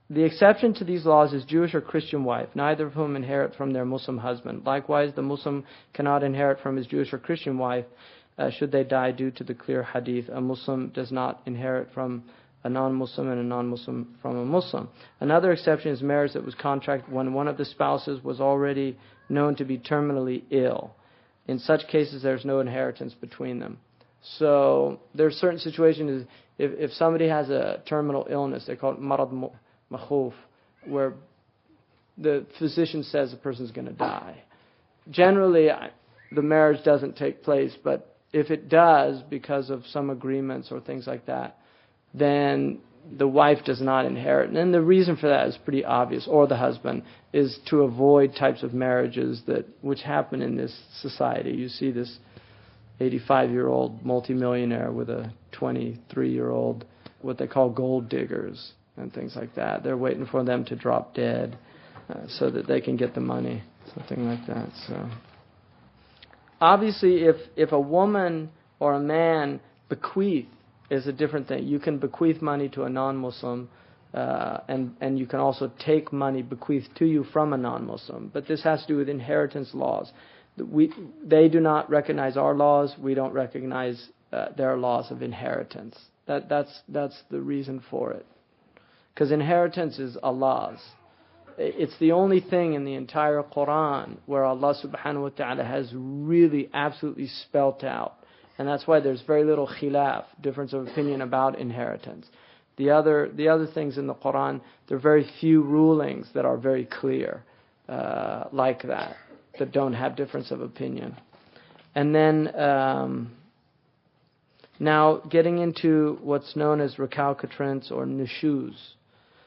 The exception to these laws is Jewish or Christian wife, neither of whom inherit from their Muslim husband. Likewise, the Muslim cannot inherit from his Jewish or Christian wife should they die due to the clear hadith. A Muslim does not inherit from a non-Muslim and a non-Muslim from a Muslim. Another exception is marriage that was contracted when one of the spouses was already known to be terminally ill. In such cases, there's no inheritance between them. So there are certain situations, if somebody has a terminal illness, they call it marad makhuf, where the physician says the person's going to die. Generally, the marriage doesn't take place, but if it does, because of some agreements or things like that, then the wife does not inherit. And the reason for that is pretty obvious, or the husband, is to avoid types of marriages which happen in this society. You see this 85-year-old multimillionaire with a 23-year-old, what they call gold diggers and things like that. They're waiting for them to drop dead so that they can get the money, something like that. So, obviously, if a woman or a man bequeath is a different thing. You can bequeath money to a non-Muslim, and you can also take money bequeathed to you from a non-Muslim. But this has to do with inheritance laws. They do not recognize our laws. We don't recognize their laws of inheritance. That's the reason for it. Because inheritance is Allah's. It's the only thing in the entire Quran where Allah subhanahu wa ta'ala has really absolutely spelt out. And that's why there's very little khilaf, difference of opinion about inheritance. The other things in the Quran, there are very few rulings that are very clear like that don't have difference of opinion. And then now getting into what's known as recalcitrance or nushuz.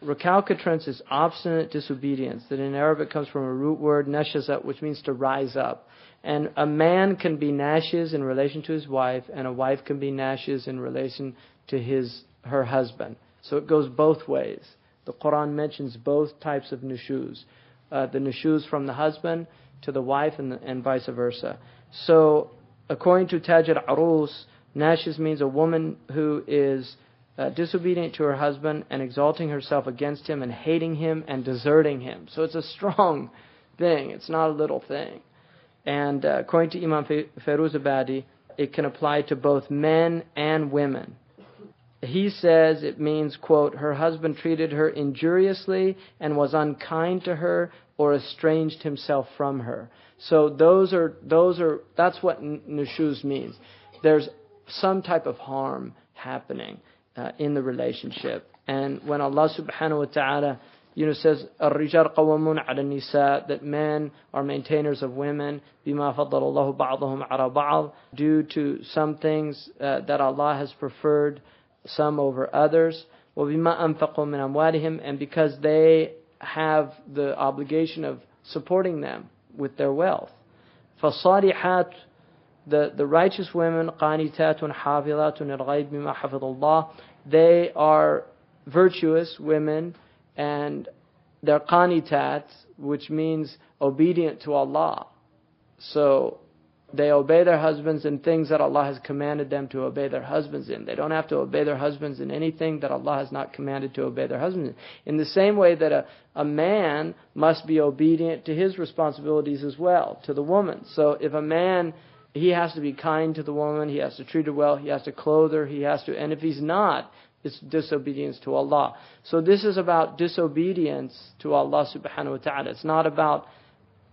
Recalcitrance is obstinate disobedience that in Arabic comes from a root word, nashaza, which means to rise up. And a man can be nashiz in relation to his wife, and a wife can be nashiz in relation to her husband. So it goes both ways. The Quran mentions both types of nushuz. The nushuz from the husband to the wife and vice versa. So according to Taj al-Arus, nashiz means a woman who is disobedient to her husband and exalting herself against him and hating him and deserting him. So it's a strong thing. It's not a little thing. And according to Imam Firuzabadi, it can apply to both men and women. He says it means, quote, her husband treated her injuriously and was unkind to her or estranged himself from her. So that's what nushuz means. There's some type of harm happening in the relationship. And when Allah subhanahu wa ta'ala says, الرجال قوامون على النساء, that men are maintainers of women, بما فضل الله بعضهم على بعض, due to some things that Allah has preferred some over others, وبما أنفقوا من أموالهم, and because they have the obligation of supporting them with their wealth. فالصالحات, the righteous women, قانتات حافظات للغيب بما حفظ الله, they are virtuous women, and they're qanitat, which means obedient to Allah. So they obey their husbands in things that Allah has commanded them to obey their husbands in. They don't have to obey their husbands in anything that Allah has not commanded to obey their husbands in. In the same way that a man must be obedient to his responsibilities as well, to the woman. So if a man, he has to be kind to the woman, he has to treat her well, he has to clothe her, and if he's not, it's disobedience to Allah. So this is about disobedience to Allah subhanahu wa ta'ala. It's not about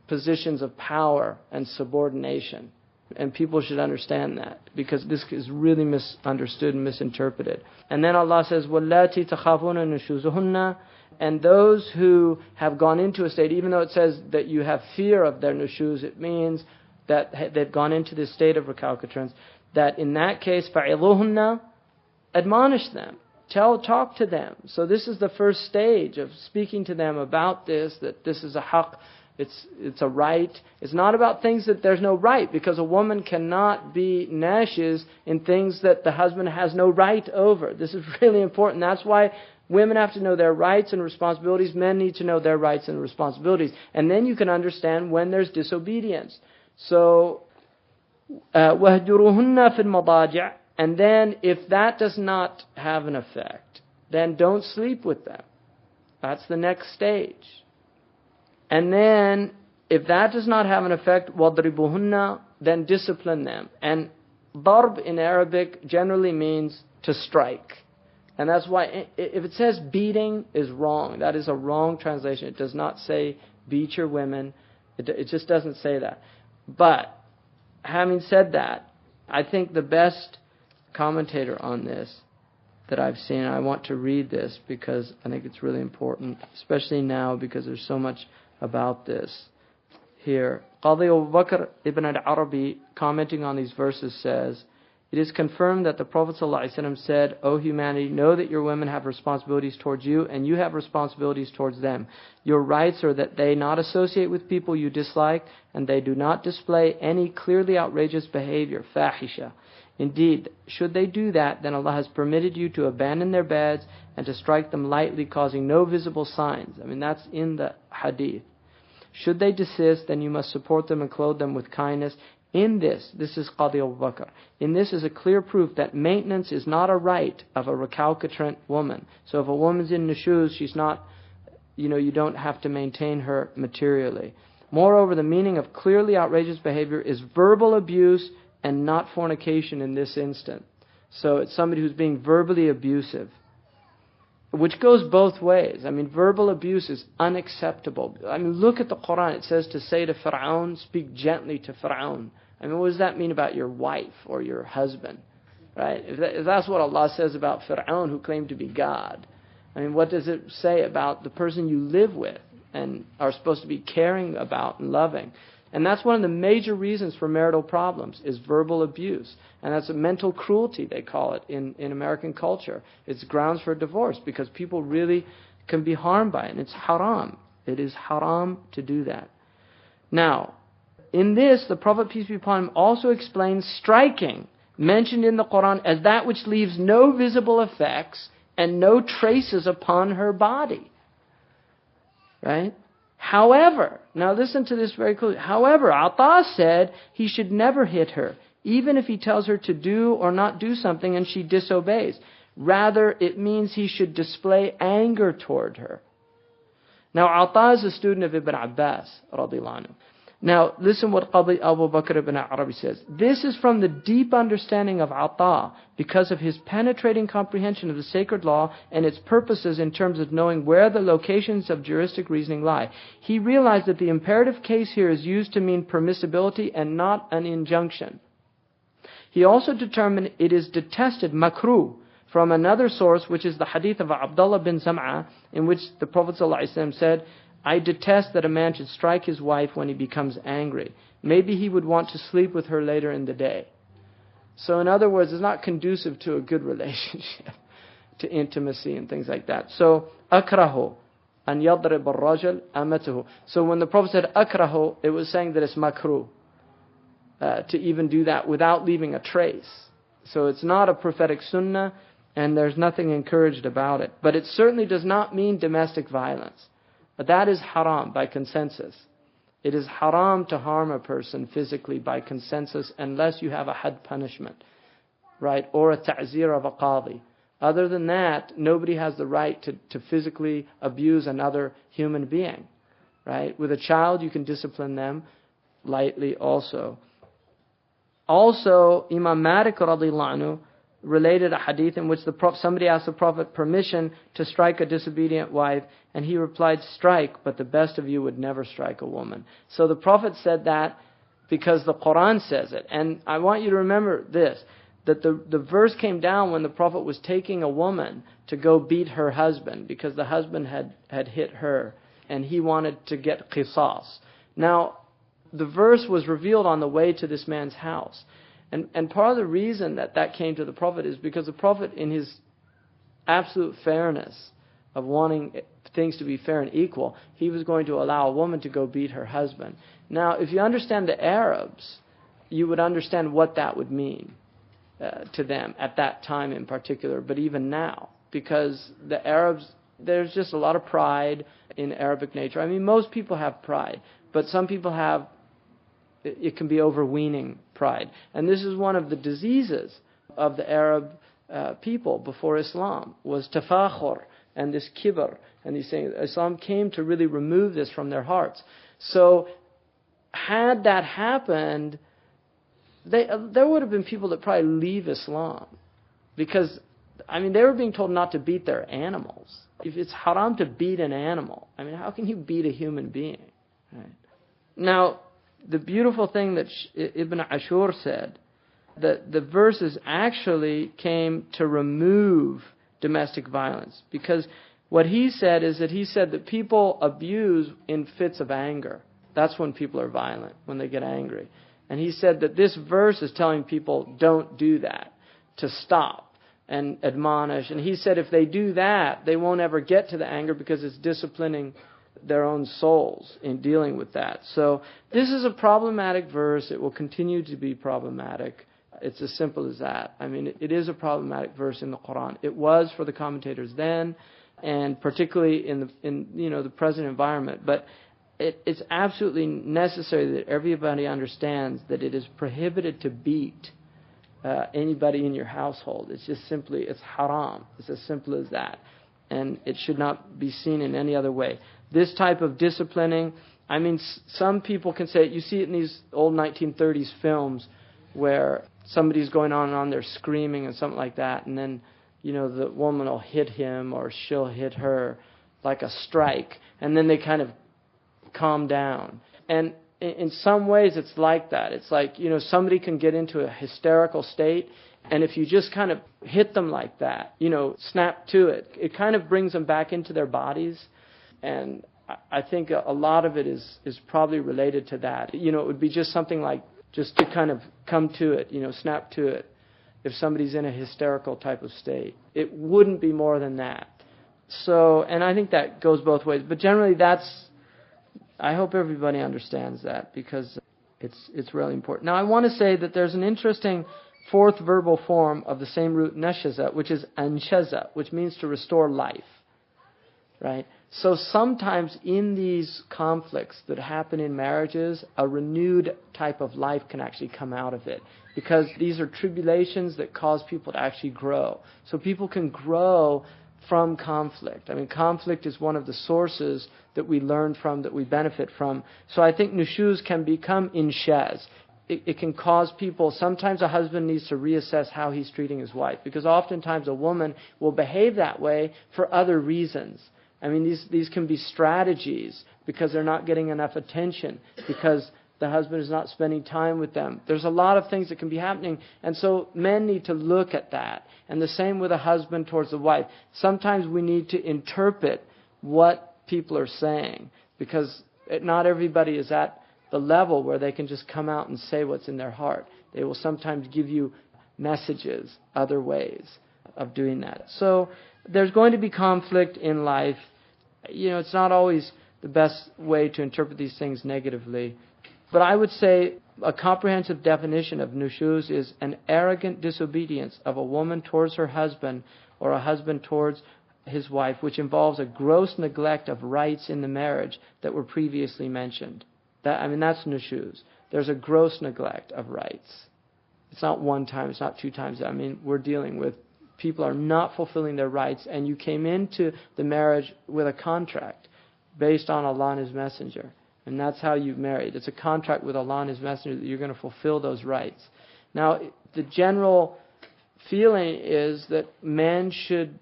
positions of power and subordination. And people should understand that, because this is really misunderstood and misinterpreted. And then Allah says, وَاللَّاتِي تَخَافُونَ نُشُوزُهُنَّ, and those who have gone into a state, even though it says that you have fear of their nushuz, it means that they've gone into this state of recalcitrance, that in that case, فَعِظُوهُنَّ, admonish them, talk to them. So this is the first stage of speaking to them about this, that this is a haqq, it's a right. It's not about things that there's no right, because a woman cannot be nashiz in things that the husband has no right over. This is really important. That's why women have to know their rights and responsibilities. Men need to know their rights and responsibilities. And then you can understand when there's disobedience. So, وَهْجُرُوهُنَّ فِي الْمَضَاجِعِ, and then if that does not have an effect, then don't sleep with them. That's the next stage. And then, if that does not have an effect, وَضْرِبُهُنَّ, then discipline them. And darb in Arabic generally means to strike. And that's why, if it says beating, is wrong. That is a wrong translation. It does not say beat your women. It just doesn't say that. But, having said that, I think the best commentator on this that I've seen, I want to read this because I think it's really important, especially now because there's so much about this here. Qadi Abu Bakr ibn al-Arabi, commenting on these verses, says, "It is confirmed that the Prophet ﷺ said, 'O humanity, know that your women have responsibilities towards you, and you have responsibilities towards them. Your rights are that they not associate with people you dislike, and they do not display any clearly outrageous behavior, fahisha. Indeed, should they do that, then Allah has permitted you to abandon their beds and to strike them lightly, causing no visible signs.'" I mean, that's in the hadith. "Should they desist, then you must support them and clothe them with kindness. In this is Qadi Abu Bakr, in this is a clear proof that maintenance is not a right of a recalcitrant woman. So if a woman's in nushuz, she's not, you don't have to maintain her materially. Moreover, the meaning of clearly outrageous behavior is verbal abuse and not fornication in this instant. So it's somebody who's being verbally abusive, which goes both ways. I mean, verbal abuse is unacceptable. I mean, look at the Quran. It says to say to Fir'aun, speak gently to Fir'aun. I mean, what does that mean about your wife or your husband? Right? If that's what Allah says about Fir'aun, who claimed to be God, I mean, what does it say about the person you live with and are supposed to be caring about and loving? And that's one of the major reasons for marital problems, is verbal abuse. And that's a mental cruelty, they call it, in American culture. It's grounds for divorce because people really can be harmed by it. And it's haram. It is haram to do that. Now, in this, the Prophet, peace be upon him, also explains striking, mentioned in the Quran, as that which leaves no visible effects and no traces upon her body. Right? However, now listen to this very closely. However, Ata said he should never hit her, even if he tells her to do or not do something and she disobeys. Rather, it means he should display anger toward her. Now, Ata is a student of Ibn Abbas, radiallahu anhu. Now, listen what Qadi Abu Bakr ibn Arabi says. This is from the deep understanding of Ata, because of his penetrating comprehension of the sacred law and its purposes in terms of knowing where the locations of juristic reasoning lie. He realized that the imperative case here is used to mean permissibility and not an injunction. He also determined it is detested, makruh, from another source, which is the hadith of Abdullah bin Zam'a, in which the Prophet ﷺ said, "I detest that a man should strike his wife when he becomes angry. Maybe he would want to sleep with her later in the day." So in other words, it's not conducive to a good relationship, to intimacy and things like that. So, akrahu, an yadrib al-rajul amatuhu. So when the Prophet said akrahu, it was saying that it's makruh, to even do that without leaving a trace. So it's not a prophetic sunnah, and there's nothing encouraged about it. But it certainly does not mean domestic violence. But that is haram by consensus. It is haram to harm a person physically by consensus unless you have a had punishment, right? Or a ta'zir of a qadi. Other than that, nobody has the right to physically abuse another human being, right? With a child, you can discipline them lightly also. Also, Imam Malik radiallahu anhu related a hadith in which somebody asked the Prophet permission to strike a disobedient wife, and he replied, "Strike, but the best of you would never strike a woman." So the Prophet said that because the Quran says it. And I want you to remember this, that the verse came down when the Prophet was taking a woman to go beat her husband because the husband had hit her and he wanted to get qisas. Now, the verse was revealed on the way to this man's house. And part of the reason that came to the Prophet is because the Prophet, in his absolute fairness of wanting things to be fair and equal, he was going to allow a woman to go beat her husband. Now, if you understand the Arabs, you would understand what that would mean to them at that time in particular, but even now. Because the Arabs, there's just a lot of pride in Arabic nature. I mean, most people have pride, but some people have, it can be overweening pride. And this is one of the diseases of the Arab people before Islam, was tafakhur. and this kibr and these things. Islam came to really remove this from their hearts. So had that happened, there would have been people that probably leave Islam. Because, they were being told not to beat their animals. If it's haram to beat an animal, how can you beat a human being? Right? Now, the beautiful thing that Ibn Ashur said, that the verses actually came to remove domestic violence. Because what he said is that people abuse in fits of anger. That's when people are violent, when they get angry. And he said that this verse is telling people don't do that, to stop and admonish. And he said if they do that, they won't ever get to the anger because it's disciplining their own souls in dealing with that. So this is a problematic verse. It will continue to be problematic. It's as simple as that. It is a problematic verse in the Quran. It was for the commentators then, and particularly in the present environment. But it's absolutely necessary that everybody understands that it is prohibited to beat anybody in your household. It's just simply, it's haram. It's as simple as that. And it should not be seen in any other way. This type of disciplining, some people can say, you see it in these old 1930s films where somebody's going on and on, they're screaming and something like that, and then, the woman will hit him or she'll hit her like a strike, and then they kind of calm down. And in some ways it's like that. It's like, somebody can get into a hysterical state, and if you just kind of hit them like that, snap to it, it kind of brings them back into their bodies. And I think a lot of it is probably related to that. It would be just something like, just to kind of come to it, snap to it. If somebody's in a hysterical type of state, it wouldn't be more than that. So, and I think that goes both ways. But generally I hope everybody understands that, because it's really important. Now, I want to say that there's an interesting fourth verbal form of the same root nashaza, which is anshaza, which means to restore life. Right? So sometimes in these conflicts that happen in marriages, a renewed type of life can actually come out of it. Because these are tribulations that cause people to actually grow. So people can grow from conflict. Conflict is one of the sources that we learn from, that we benefit from. So I think nushuz can become inshaz. It can cause people, sometimes a husband needs to reassess how he's treating his wife. Because oftentimes a woman will behave that way for other reasons. These can be strategies because they're not getting enough attention, because the husband is not spending time with them. There's a lot of things that can be happening. And so men need to look at that. And the same with a husband towards the wife. Sometimes we need to interpret what people are saying, because not everybody is at the level where they can just come out and say what's in their heart. They will sometimes give you messages, other ways of doing that. So there's going to be conflict in life. It's not always the best way to interpret these things negatively. But I would say a comprehensive definition of nushuz is an arrogant disobedience of a woman towards her husband, or a husband towards his wife, which involves a gross neglect of rights in the marriage that were previously mentioned. That's nushuz. There's a gross neglect of rights. It's not one time, it's not two times. We're dealing with people are not fulfilling their rights, and you came into the marriage with a contract based on Allah and His Messenger. And that's how you've married. It's a contract with Allah and His Messenger that you're going to fulfill those rights. Now, the general feeling is that men should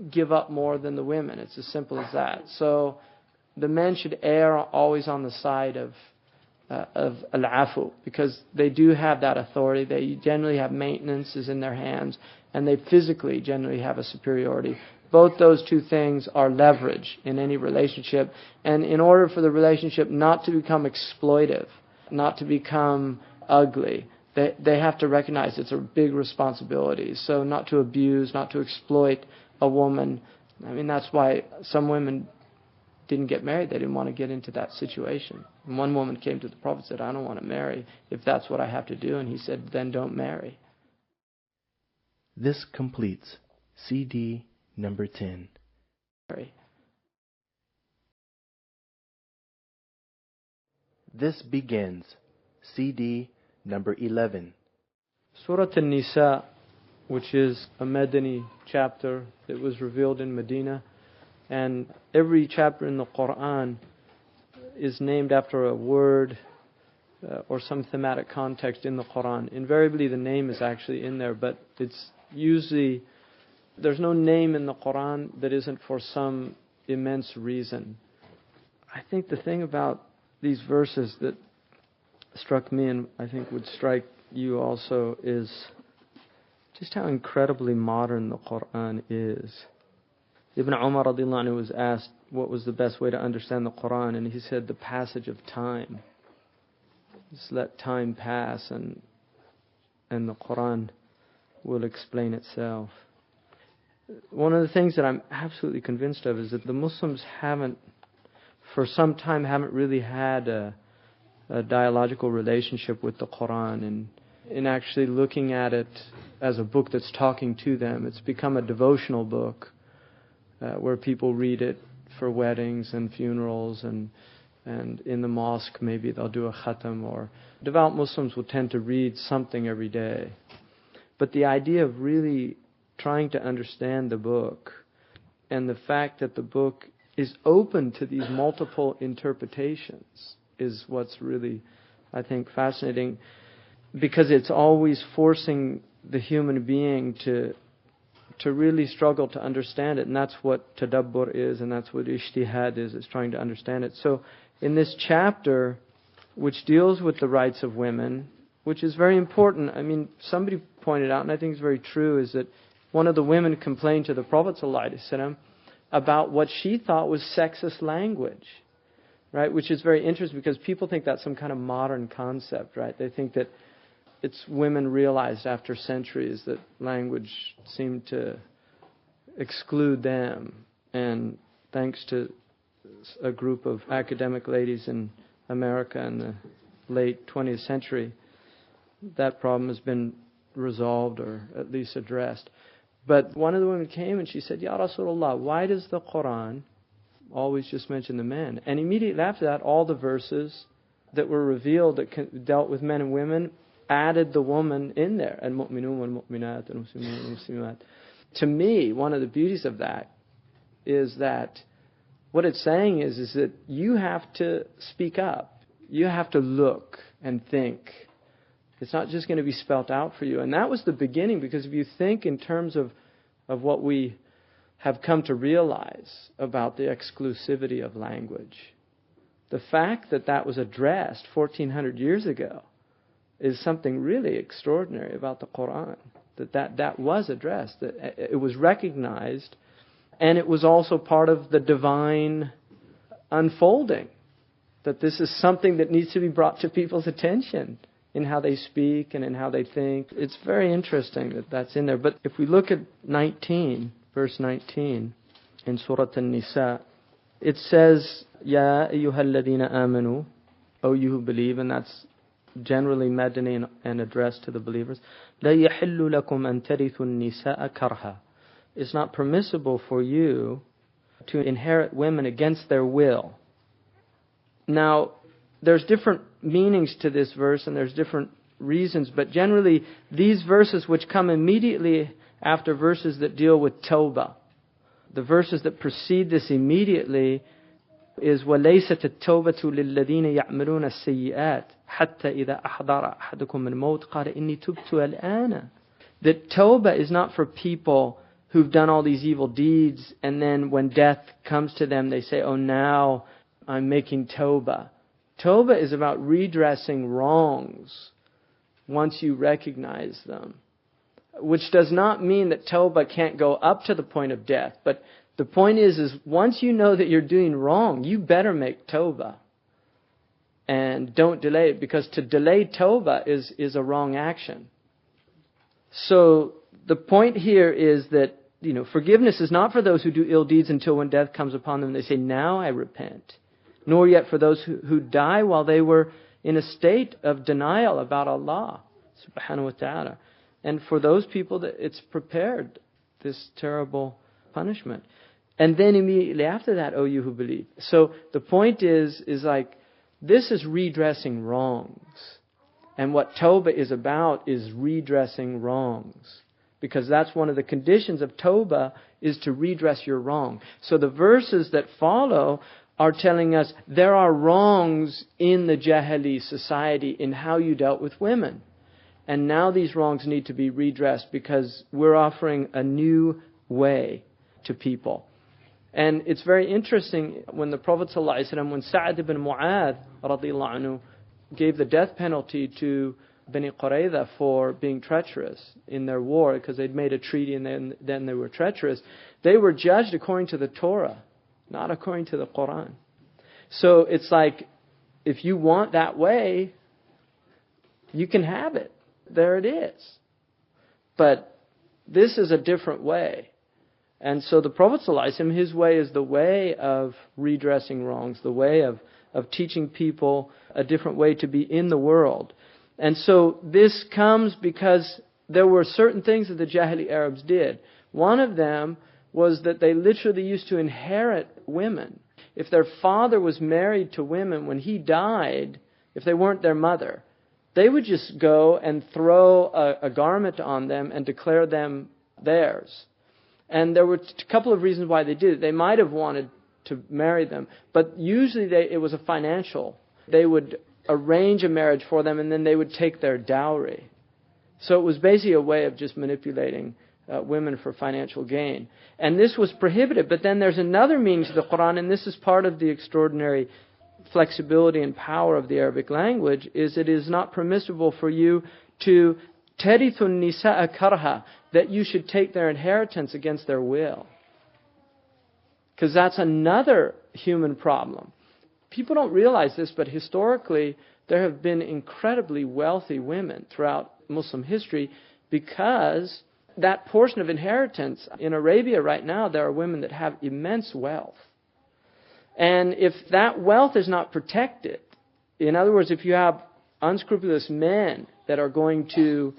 give up more than the women. It's as simple as that. So the men should err always on the side of al-afu, because they do have that authority. They generally have maintenance is in their hands, and they physically generally have a superiority. Both those two things are leverage in any relationship. And in order for the relationship not to become exploitive, not to become ugly, they have to recognize it's a big responsibility. So not to abuse, not to exploit a woman. That's why some women didn't get married. They didn't want to get into that situation. And one woman came to the Prophet and said, I don't want to marry if that's what I have to do. And he said, then don't marry. This completes CD number 10. This begins CD number 11. Surah An-Nisa, which is a Madani chapter that was revealed in Medina. And every chapter in the Quran is named after a word or some thematic context in the Quran. Invariably the name is actually in there, but it's usually, there's no name in the Quran that isn't for some immense reason. I think the thing about these verses that struck me, and I think would strike you also, is just how incredibly modern the Quran is. Ibn Umar radiallahu anhu was asked what was the best way to understand the Quran, and he said the passage of time. Just let time pass and the Quran will explain itself. One of the things that I'm absolutely convinced of is that the Muslims for some time haven't really had a dialogical relationship with the Quran and in actually looking at it as a book that's talking to them. It's become a devotional book where people read it for weddings and funerals, and in the mosque maybe they'll do a khatam, or devout Muslims will tend to read something every day. But the idea of really trying to understand the book, and the fact that the book is open to these multiple interpretations, is what's really, I think, fascinating, because it's always forcing the human being to really struggle to understand it. And that's what tadabbur is, and that's what ijtihad is trying to understand it. So in this chapter, which deals with the rights of women, which is very important, I mean, somebody pointed out, and I think it's very true, is that one of the women complained to the Prophet ﷺ about what she thought was sexist language, right? Which is very interesting, because people think that's some kind of modern concept, right? They think that it's women realized after centuries that language seemed to exclude them. And thanks to a group of academic ladies in America in the late 20th century, that problem has been resolved, or at least addressed. But one of the women came and she said, Ya Rasulullah, why does the Quran always just mention the men? And immediately after that, all the verses that were revealed that dealt with men and women added the woman in there. Al-mu'minun wal-mu'minat, al-muslimun wal-muslimat. To me, one of the beauties of that is that what it's saying is that you have to speak up. You have to look and think. It's not just going to be spelt out for you. And that was the beginning, because if you think in terms of what we have come to realize about the exclusivity of language, the fact that that was addressed 1400 years ago is something really extraordinary about the Quran. That was addressed, that it was recognized, and it was also part of the divine unfolding, that this is something that needs to be brought to people's attention in how they speak and in how they think. It's very interesting that that's in there. But if we look at 19, verse 19, in Surah An-Nisa, it says, Ya ayyuhalladhina amanu, O you who believe, and that's generally Madani and addressed to the believers. La yahillu lakum an tarithu an-nisaa karha. It's not permissible for you to inherit women against their will. Now, there's different meanings to this verse, and there's different reasons, but generally these verses, which come immediately after verses that deal with tawbah, the verses that precede this immediately is وَلَيْسَتِ التَّوْبَةُ لِلَّذِينَ يَعْمَلُونَ السَّيِّئَاتِ حَتَّى إِذَا أَحْضَرَ أَحَدُكُمُ الْمَوْتِ قَالَ إِنِّي تُبْتُ الْآنَ. That tawbah is not for people who've done all these evil deeds, and then when death comes to them, they say, oh, now I'm making tawbah. Tawbah is about redressing wrongs once you recognize them. Which does not mean that tawbah can't go up to the point of death. But the point is once you know that you're doing wrong, you better make tawbah. And don't delay it, because to delay tawbah is a wrong action. So the point here is that, forgiveness is not for those who do ill deeds until when death comes upon them, they say, now I repent. Nor yet for those who die while they were in a state of denial about Allah subhanahu wa ta'ala. And for those people, that it's prepared, this terrible punishment. And then immediately after that, O you who believe. So the point is like, this is redressing wrongs. And what tawbah is about is redressing wrongs. because that's one of the conditions of Tawbah, is to redress your wrong. So the verses that follow are telling us there are wrongs in the Jahili society in how you dealt with women. And now these wrongs need to be redressed because we're offering a new way to people. And it's very interesting when the Prophet ﷺ, when Sa'd ibn Mu'adh radiallahu anhu gave the death penalty to Bani Qurayza for being treacherous in their war, because they'd made a treaty and then they were treacherous, they were judged according to the Torah, not according to the Quran. So it's like, if you want that way, you can have it. There it is. But this is a different way. And so the Prophet ﷺ, his way is the way of redressing wrongs, the way of teaching people a different way to be in the world. And so this comes because there were certain things that the Jahili Arabs did. One of them was that they literally used to inherit women. If their father was married to women, when he died, if they weren't their mother, they would just go and throw a garment on them and declare them theirs. And there were a couple of reasons why they did it. They might have wanted to marry them, but usually it was a financial. They would arrange a marriage for them and then they would take their dowry. So it was basically a way of just manipulating women for financial gain. And this was prohibited. But then there's another meaning to the Quran, and this is part of the extraordinary flexibility and power of the Arabic language, is it is not permissible for you to tarithun nisa'a karha, that you should take their inheritance against their will. Because that's another human problem. People don't realize this, but historically there have been incredibly wealthy women throughout Muslim history, because that portion of inheritance in Arabia right now, there are women that have immense wealth. And if that wealth is not protected, in other words, if you have unscrupulous men that are going to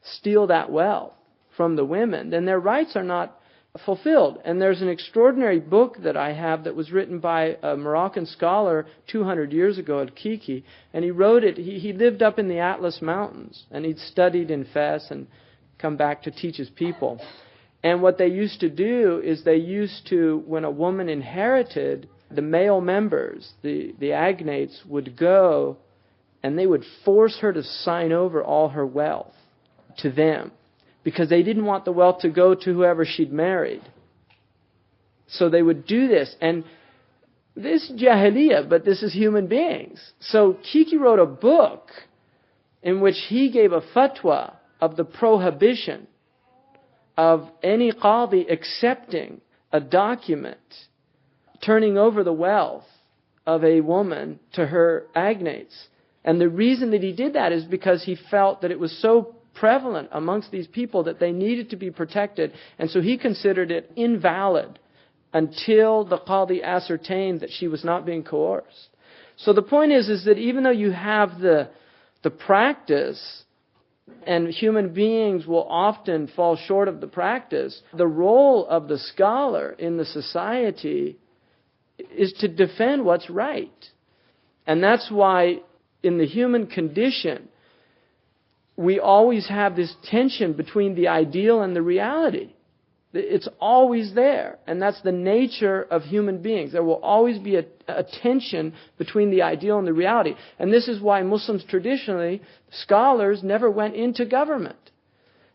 steal that wealth from the women, then their rights are not fulfilled. And there's an extraordinary book that I have that was written by a Moroccan scholar 200 years ago at Kiki. And he wrote it, he lived up in the Atlas Mountains, and he'd studied in Fes and come back to teach his people. And what they used to do is they used to, when a woman inherited, the male members, the agnates, would go and they would force her to sign over all her wealth to them, because they didn't want the wealth to go to whoever she'd married. So they would do this. And this is Jahiliyyah, but this is human beings. So Kiki wrote a book in which he gave a fatwa of the prohibition of any qadi accepting a document turning over the wealth of a woman to her agnates. And the reason that he did that is because he felt that it was so prevalent amongst these people that they needed to be protected. And so he considered it invalid until the qadi ascertained that she was not being coerced. So the point is that even though you have the practice, and human beings will often fall short of the practice, the role of the scholar in the society is to defend what's right. And that's why in the human condition, we always have this tension between the ideal and the reality. It's always there. And that's the nature of human beings. There will always be a tension between the ideal and the reality. And this is why Muslims traditionally, scholars, never went into government.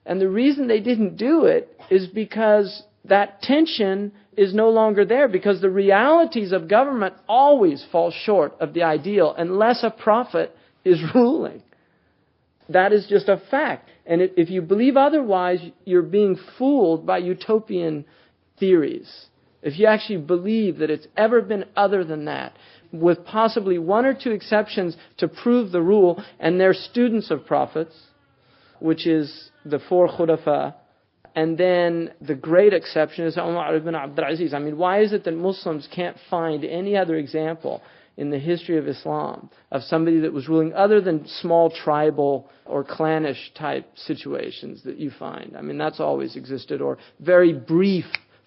And the reason they didn't do it is because that tension is no longer there, because the realities of government always fall short of the ideal unless a prophet is ruling. That is just a fact. And if you believe otherwise, you're being fooled by utopian theories. If you actually believe that it's ever been other than that, with possibly one or two exceptions to prove the rule, and they're students of prophets, which is the four khulafa, and then the great exception is Umar ibn Abdul Aziz. I mean, why is it that Muslims can't find any other example in the history of Islam of somebody that was ruling other than small tribal or clannish type situations that you find? I mean, that's always existed. Or very brief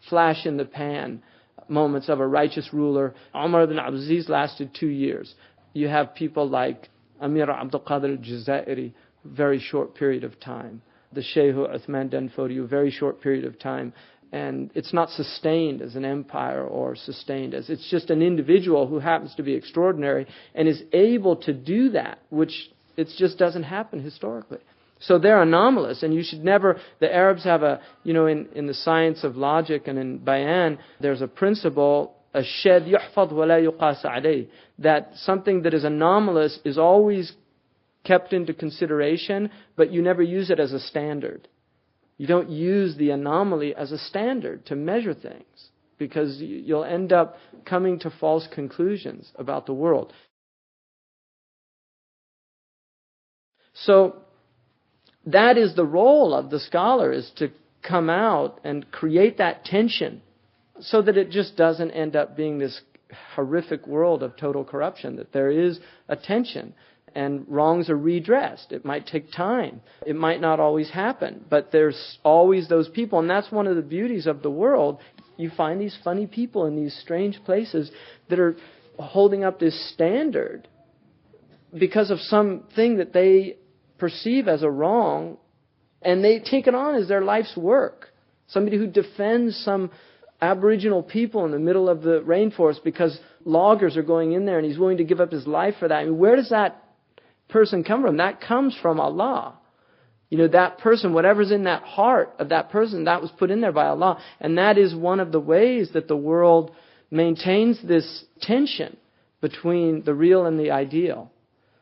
flash in the pan moments of a righteous ruler. Umar ibn Abdul Aziz lasted 2 years. You have people like Amir Abdul Qadir al-Jazairi, very short period of time. the Shaykh Uthman done for you, a very short period of time. And it's not sustained as an empire or sustained as, it's just an individual who happens to be extraordinary and is able to do that, which it just doesn't happen historically. So they're anomalous, and you should never, the Arabs have in the science of logic and in Bayan, there's a principle, الشاذ يحفظ ولا يقاس عليه, that something that is anomalous is always kept into consideration, but you never use it as a standard. You don't use the anomaly as a standard to measure things, because you'll end up coming to false conclusions about the world. So that is the role of the scholar, is to come out and create that tension so that it just doesn't end up being this horrific world of total corruption, that there is a tension and wrongs are redressed. It might take time. It might not always happen, but there's always those people, and that's one of the beauties of the world. You find these funny people in these strange places that are holding up this standard because of something that they perceive as a wrong, and they take it on as their life's work. Somebody who defends some Aboriginal people in the middle of the rainforest because loggers are going in there and he's willing to give up his life for that. I mean, where does that person come from? That comes from Allah. That person, whatever's in that heart of that person, that was put in there by Allah. And that is one of the ways that the world maintains this tension between the real and the ideal,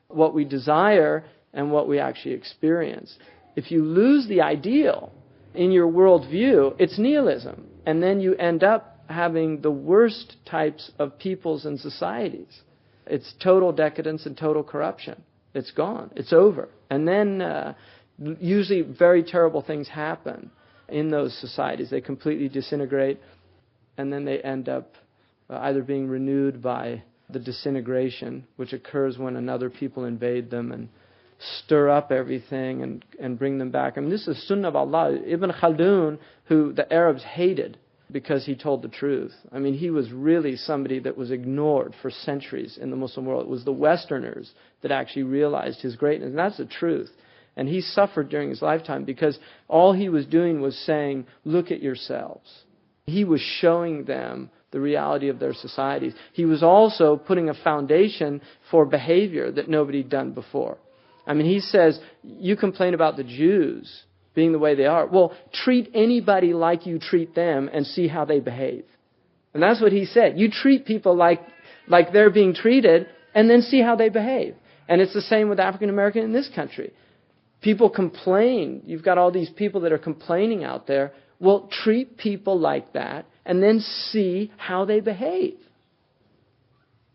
what we desire and what we actually experience. If you lose the ideal in your worldview, it's nihilism. And then you end up having the worst types of peoples and societies. It's total decadence and total corruption. It's gone. It's over. And then usually very terrible things happen in those societies. They completely disintegrate, and then they end up either being renewed by the disintegration, which occurs when another people invade them and stir up everything and bring them back. I mean, this is Sunnah of Allah. Ibn Khaldun, who the Arabs hated because he told the truth. I mean, he was really somebody that was ignored for centuries in the Muslim world. It was the Westerners that actually realized his greatness. And that's the truth. And he suffered during his lifetime because all he was doing was saying, look at yourselves. He was showing them the reality of their societies. He was also putting a foundation for behavior that nobody had done before. I mean, he says, you complain about the Jews being the way they are. Well, treat anybody like you treat them and see how they behave. And that's what he said. You treat people like they're being treated and then see how they behave. And it's the same with African American in this country. People complain. You've got all these people that are complaining out there. Well, treat people like that and then see how they behave.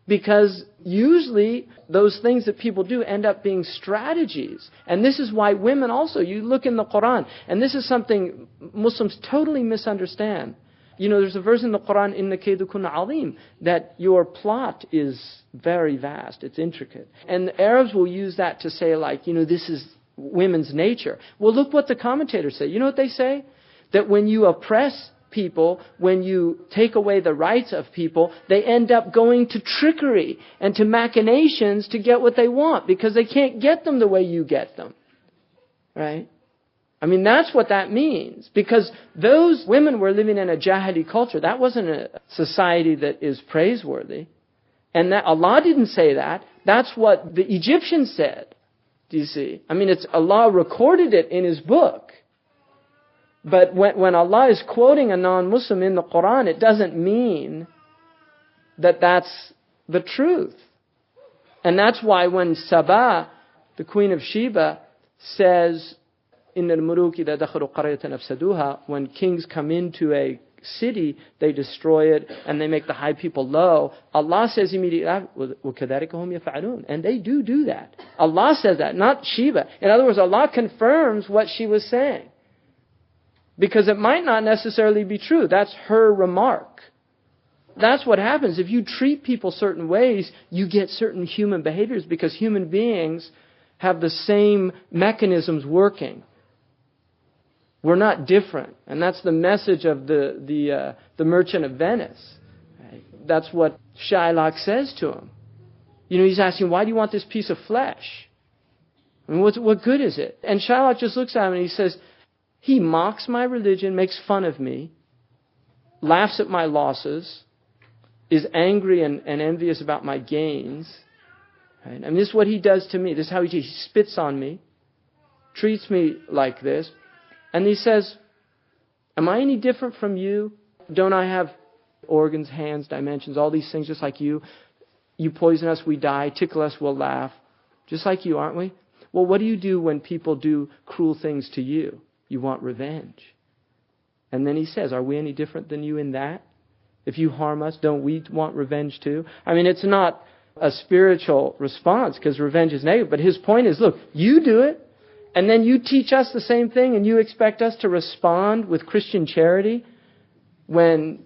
Because usually those things that people do end up being strategies. And this is why women also, you look in the Quran, and this is something Muslims totally misunderstand. There's a verse in the Quran, إِنَّ كَيْدُكُنَّ عَظِيمٌ, that your plot is very vast, it's intricate. And the Arabs will use that to say this is women's nature. Well, look what the commentators say. You know what they say? That when you oppress people, when you take away the rights of people, they end up going to trickery and to machinations to get what they want because they can't get them the way you get them. Right? I mean, that's what that means. Because those women were living in a Jahili culture. That wasn't a society that is praiseworthy. And that Allah didn't say that. That's what the Egyptians said. Do you see? I mean, Allah recorded it in His book. But when Allah is quoting a non-Muslim in the Quran, it doesn't mean that that's the truth. And that's why when Sabah, the queen of Sheba, says, إِنَّ الْمُلُوكِ إِذَا دَخَلُوا قَرْيَةً أَفْسَدُوهَا, when kings come into a city, they destroy it and they make the high people low. Allah says immediately, وَكَذَلِكَ هُمْ يَفْعَلُونَ. And they do that. Allah says that, not Sheba. In other words, Allah confirms what she was saying. Because it might not necessarily be true. That's her remark. That's what happens. If you treat people certain ways, you get certain human behaviors because human beings have the same mechanisms working. We're not different. And that's the message of the Merchant of Venice. Right? That's what Shylock says to him. He's asking, why do you want this piece of flesh? I mean, what good is it? And Shylock just looks at him and he says, he mocks my religion, makes fun of me, laughs at my losses, is angry and envious about my gains. Right? I mean, this is what he does to me. This is how he spits on me, treats me like this. And he says, am I any different from you? Don't I have organs, hands, dimensions, all these things just like you? You poison us, we die. Tickle us, we'll laugh. Just like you, aren't we? Well, what do you do when people do cruel things to you? You want revenge. And then he says, are we any different than you in that? If you harm us, don't we want revenge too? I mean, it's not a spiritual response because revenge is negative. But his point is, look, you do it. And then you teach us the same thing and you expect us to respond with Christian charity when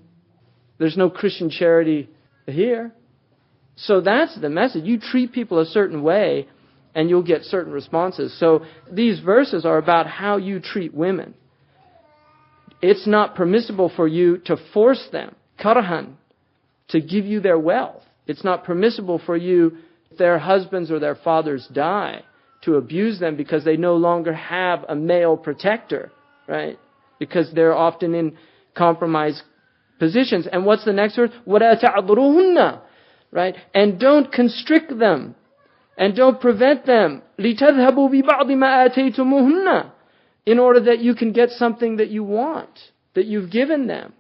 there's no Christian charity here. So that's the message. You treat people a certain way and you'll get certain responses. So these verses are about how you treat women. It's not permissible for you to force them, karhan, to give you their wealth. It's not permissible for you, if their husbands or their fathers die, to abuse them because they no longer have a male protector, right? Because they're often in compromised positions. And what's the next verse? وَلَا تَعْضُرُوهُنَّ, right? And don't constrict them. And don't prevent them. لِتَذْهَبُوا بِبَعْضِ مَا آتَيْتُمُوهُنَّ, in order that you can get something that you want, that you've given them,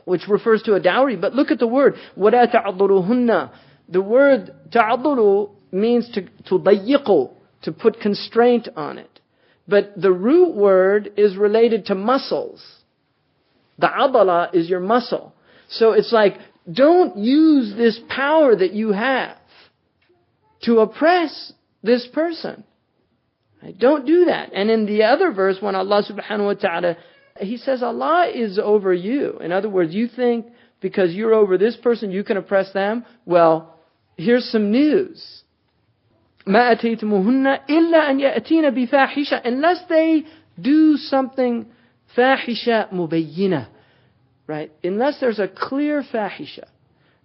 which refers to a dowry. But look at the word, وَلَا تَعْضُرُوهُنَّ. The word تَعْضُرُ means to ضَيِّقُ, to put constraint on it. But the root word is related to muscles. The adala is your muscle. So it's like, don't use this power that you have to oppress this person. Right? Don't do that. And in the other verse, when Allah subhanahu wa ta'ala, He says Allah is over you. In other words, you think because you're over this person, you can oppress them? Well, here's some news. مَا أَتَيْتُمُهُنَّ إِلَّا أَنْ يَأْتِينَ بِفَاحِشَةٍ, unless they do something فَاحِشَةٍ مُبَيِّنَةٍ, right? Unless there's a clear fahisha.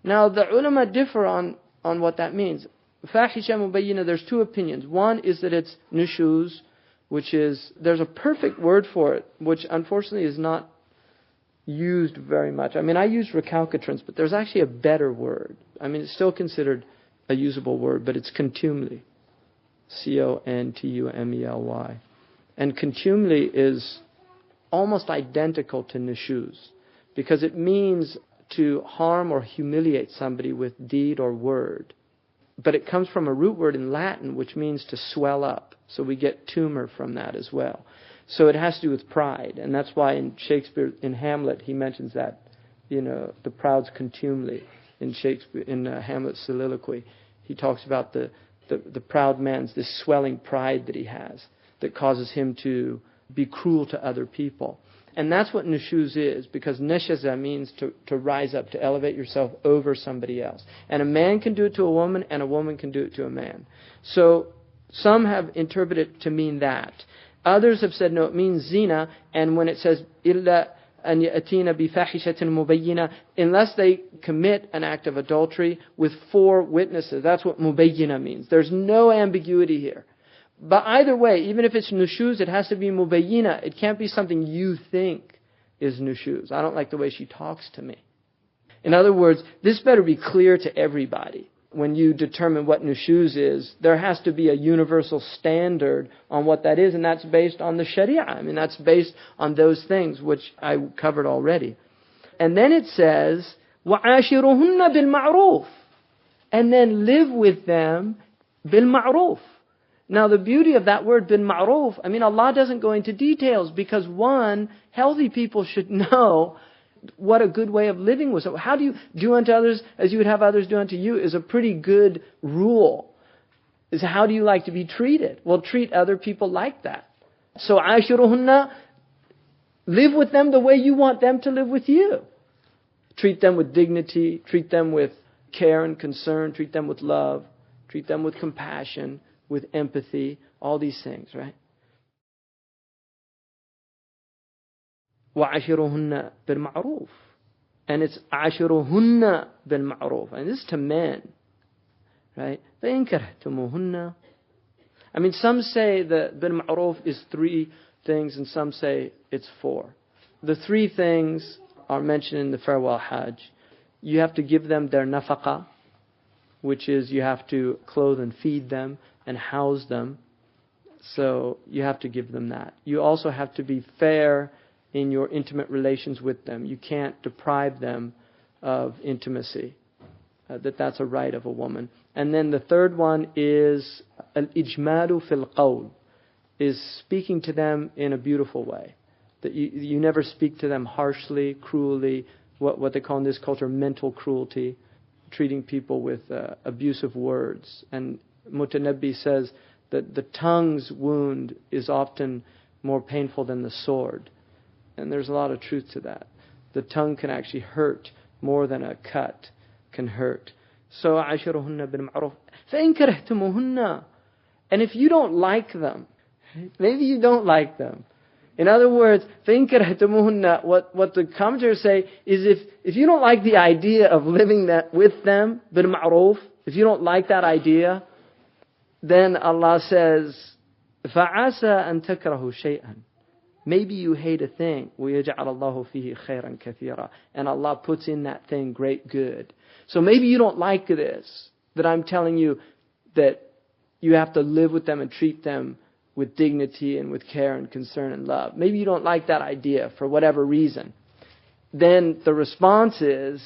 Now, the ulama differ on what that means. Fahisha mubayyina, there's two opinions. One is that it's nushuz, which is, there's a perfect word for it, which unfortunately is not used very much. I mean, I use recalcitrance, but there's actually a better word. I mean, it's still considered a usable word, but it's contumely. C-O-N-T-U-M-E-L-Y. And contumely is almost identical to nushuz, because it means to harm or humiliate somebody with deed or word. But it comes from a root word in Latin, which means to swell up. So we get tumor from that as well. So it has to do with pride. And that's why in Shakespeare, in Hamlet, he mentions that, the proud's contumely. In Shakespeare, in Hamlet's soliloquy, he talks about the proud man's, this swelling pride that he has, that causes him to be cruel to other people. And that's what nushuz is, because neshaza means to rise up, to elevate yourself over somebody else. And a man can do it to a woman, and a woman can do it to a man. So some have interpreted it to mean that. Others have said, no, it means zina, and when it says, إِلَّا أَنْ يَأْتِينَ بِفَاحِشَةٍ مُبَيِّنَةٍ, unless they commit an act of adultery with 4 witnesses. That's what mubayyina means. There's no ambiguity here. But either way, even if it's nushuz, it has to be mubayyina. It can't be something you think is nushuz. I don't like the way she talks to me. In other words, this better be clear to everybody. When you determine what nushuz is, there has to be a universal standard on what that is, and that's based on the Sharia. I mean, that's based on those things, which I covered already. And then it says, وَعَاشِرُهُنَّ بِالْمَعْرُوفِ, and then live with them bil-ma'ruf. Now, the beauty of that word, bin ma'ruf, I mean, Allah doesn't go into details because, one, healthy people should know what a good way of living was. So how do you do unto others as you would have others do unto you is a pretty good rule. Is how do you like to be treated? Well, treat other people like that. So, ashiruhunna, live with them the way you want them to live with you. Treat them with dignity, treat them with care and concern, treat them with love, treat them with compassion, with empathy, all these things, right? وَعَشِرُهُنَّ بِالْمَعْرُوفِ. And it's عَشِرُهُنَّ بِالْمَعْرُوفِ. And this is to men, right? فَإِنْ كَرْهْتُمُوهُنَّ. I mean, some say that bil ma'ruf is 3 things and some say it's 4. The 3 things are mentioned in the farewell Hajj. You have to give them their nafaqah, which is you have to clothe and feed them and house them. So you have to give them that. You also have to be fair in your intimate relations with them. You can't deprive them of intimacy. That's a right of a woman. And then the third one is al-ijmalu fil qawl, is speaking to them in a beautiful way. That you never speak to them harshly, cruelly, what they call in this culture mental cruelty, treating people with abusive words. And Mutanabbi says that the tongue's wound is often more painful than the sword. And there's a lot of truth to that. The tongue can actually hurt more than a cut can hurt. So عاشرهن بالمعروف فإن كرهتموهن. And if you don't like them, maybe you don't like them. In other words, فإن كرهتموهن, what the commentators say is if you don't like the idea of living with them بالمعروف, if you don't like that idea, then Allah says فعسى أن تكرهوا شيئا. Maybe you hate a thing. وَيَجْعَلَ اللَّهُ فِيهِ خَيْرًا كَثِيرًا. And Allah puts in that thing great good. So maybe you don't like this, that I'm telling you that you have to live with them and treat them with dignity and with care and concern and love. Maybe you don't like that idea for whatever reason. Then the response is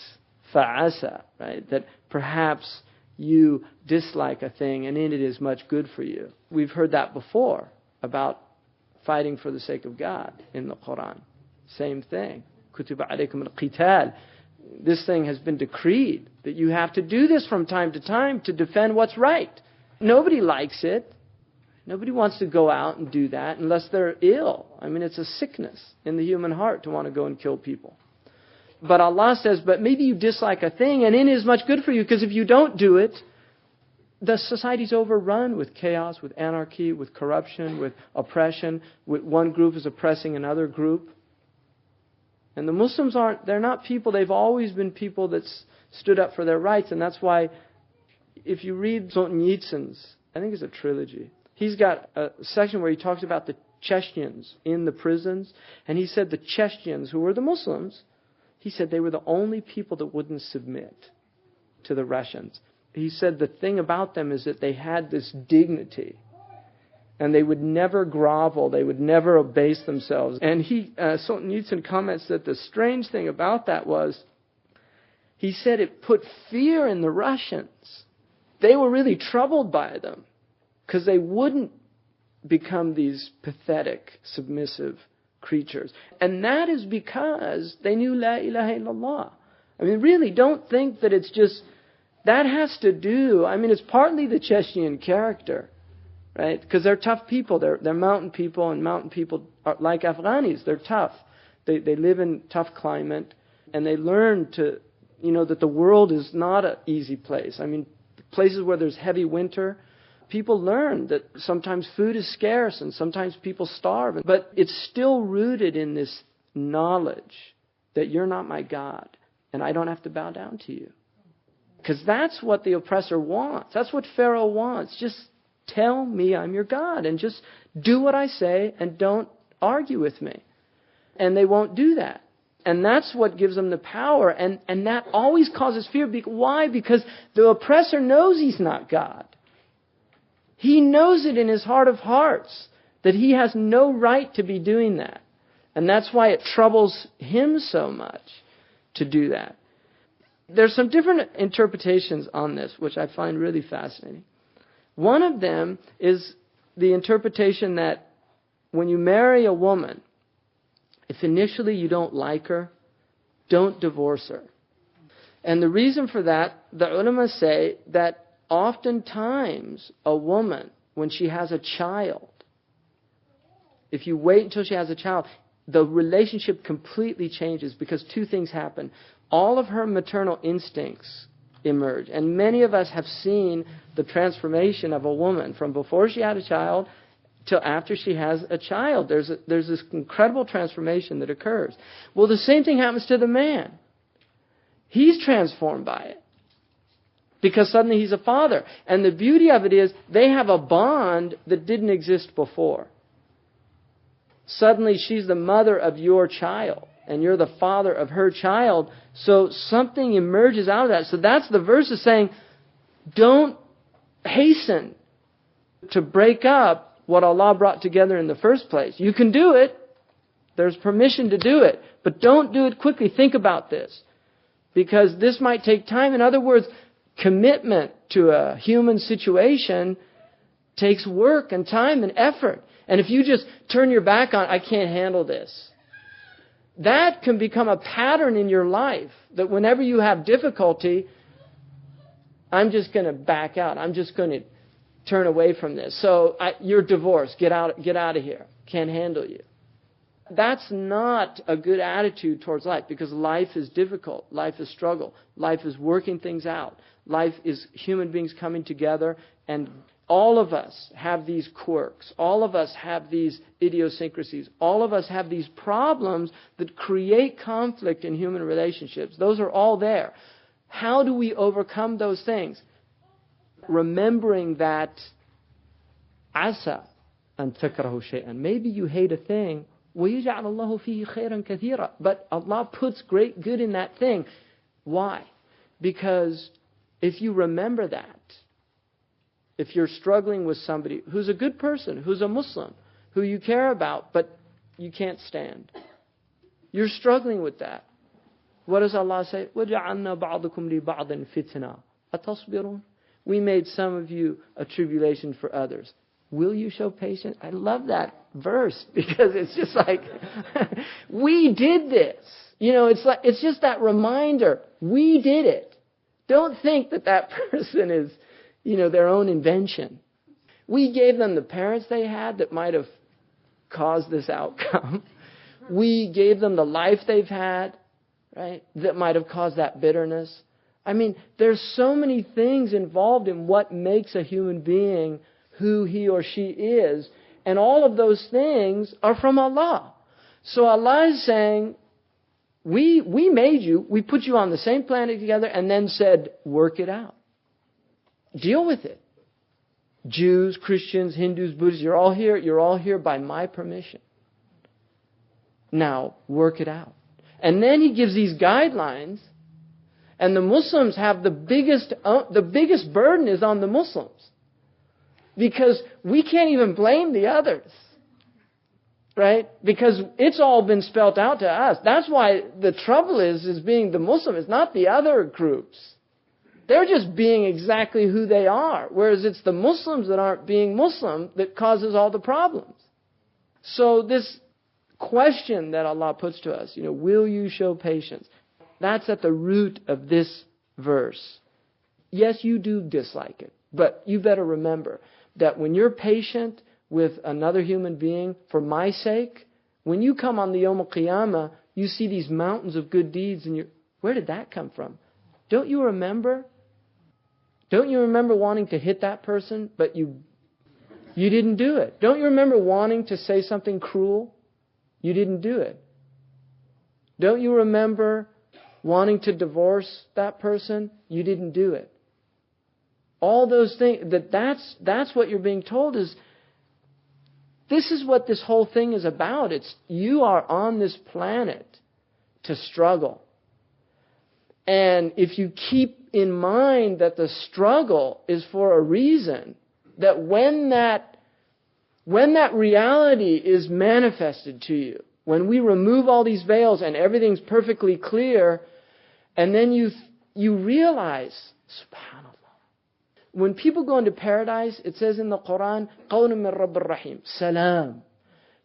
فَعَسَى, right? That perhaps you dislike a thing and in it is much good for you. We've heard that before about fighting for the sake of God in the Quran. Same thing. كُتِبَ عَلَيْكُمُ الْقِتَالِ. This thing has been decreed that you have to do this from time to time to defend what's right. Nobody likes it. Nobody wants to go out and do that unless they're ill. I mean, it's a sickness in the human heart to want to go and kill people. But Allah says, but maybe you dislike a thing and in it is much good for you, because if you don't do it, the society's overrun with chaos, with anarchy, with corruption, with oppression. With one group is oppressing another group. And the Muslims they're not people, they've always been people that stood up for their rights. And that's why, if you read Solzhenitsyn's, I think it's a trilogy, he's got a section where he talks about the Chechens in the prisons. And he said the Chechens, who were the Muslims, he said they were the only people that wouldn't submit to the Russians. He said the thing about them is that they had this dignity and they would never grovel, they would never abase themselves. And Solzhenitsyn comments that the strange thing about that was, he said it put fear in the Russians. They were really troubled by them because they wouldn't become these pathetic, submissive creatures. And that is because they knew La ilaha illallah. I mean, really, don't think that it's just... That has to do, I mean, it's partly the Chechen character, right? Because they're tough people. They're mountain people, and mountain people are like Afghanis. They're tough. They live in tough climate, and they learn to, that the world is not an easy place. I mean, places where there's heavy winter, people learn that sometimes food is scarce and sometimes people starve. But it's still rooted in this knowledge that you're not my God, and I don't have to bow down to you. Because that's what the oppressor wants. That's what Pharaoh wants. Just tell me I'm your God and just do what I say and don't argue with me. And they won't do that. And that's what gives them the power. And that always causes fear. Why? Because the oppressor knows he's not God. He knows it in his heart of hearts that he has no right to be doing that. And that's why it troubles him so much to do that. There's some different interpretations on this, which I find really fascinating. One of them is the interpretation that when you marry a woman, if initially you don't like her, don't divorce her. And the reason for that, the ulama say that oftentimes a woman, when she has a child, if you wait until she has a child, the relationship completely changes because 2 things happen. All of her maternal instincts emerge. And many of us have seen the transformation of a woman from before she had a child till after she has a child. There's this incredible transformation that occurs. Well, the same thing happens to the man. He's transformed by it. because suddenly he's a father. And the beauty of it is they have a bond that didn't exist before. Suddenly she's the mother of your child and you're the father of her child. So something emerges out of that. So that's the verse is saying, don't hasten to break up what Allah brought together in the first place. You can do it. There's permission to do it. But don't do it quickly. Think about this. Because this might take time. In other words, commitment to a human situation takes work and time and effort. And if you just turn your back on, I can't handle this, that can become a pattern in your life. That whenever you have difficulty, I'm just going to back out. I'm just going to turn away from this. So you're divorced. Get out of here. Can't handle you. That's not a good attitude towards life, because life is difficult. Life is struggle. Life is working things out. Life is human beings coming together, and all of us have these quirks. All of us have these idiosyncrasies. All of us have these problems that create conflict in human relationships. Those are all there. How do we overcome those things? Remembering that asa an takrahu shay'an. Maybe you hate a thing, وَيَجْعَلَ اللَّهُ فِيهِ خَيْرًا كَثِيرًا. But Allah puts great good in that thing. Why? Because if you remember that, if you're struggling with somebody who's a good person, who's a Muslim, who you care about, but you can't stand, you're struggling with that. What does Allah say? وَجَعَلْنَا بَعْضُكُمْ لِبَعْضٍ فِتْنَةً أَتَصْبِرُونَ. We made some of you a tribulation for others. Will you show patience? I love that verse, because it's just like, we did this. It's just that reminder. We did it. Don't think that person is, their own invention. We gave them the parents they had that might have caused this outcome. We gave them the life they've had, right, that might have caused that bitterness. I mean, there's so many things involved in what makes a human being who he or she is. And all of those things are from Allah. So Allah is saying, we made you, we put you on the same planet together, and then said, work it out. Deal with it. Jews, Christians, Hindus, Buddhists, you're all here by my permission. Now, work it out. And then He gives these guidelines, and the Muslims have the biggest burden is on the Muslims. Because we can't even blame the others. Right? Because it's all been spelt out to us. That's why the trouble is being the Muslim. It's not the other groups. They're just being exactly who they are. Whereas it's the Muslims that aren't being Muslim that causes all the problems. So this question that Allah puts to us, will you show patience? That's at the root of this verse. Yes, you do dislike it. But you better remember that when you're patient with another human being for my sake, when you come on the Yawm al-Qiyamah, you see these mountains of good deeds, and where did that come from? Don't you remember? Don't you remember wanting to hit that person, but you didn't do it? Don't you remember wanting to say something cruel? You didn't do it. Don't you remember wanting to divorce that person? You didn't do it. All those things, that's what you're being told is, this is what this whole thing is about. It's, you are on this planet to struggle. And if you keep in mind that the struggle is for a reason, that when that reality is manifested to you, when we remove all these veils and everything's perfectly clear, and then you realize, subhanAllah, when people go into paradise, it says in the Quran, قَوْلٌ مِّن رَبِّ الرَّحِيمِ Salam.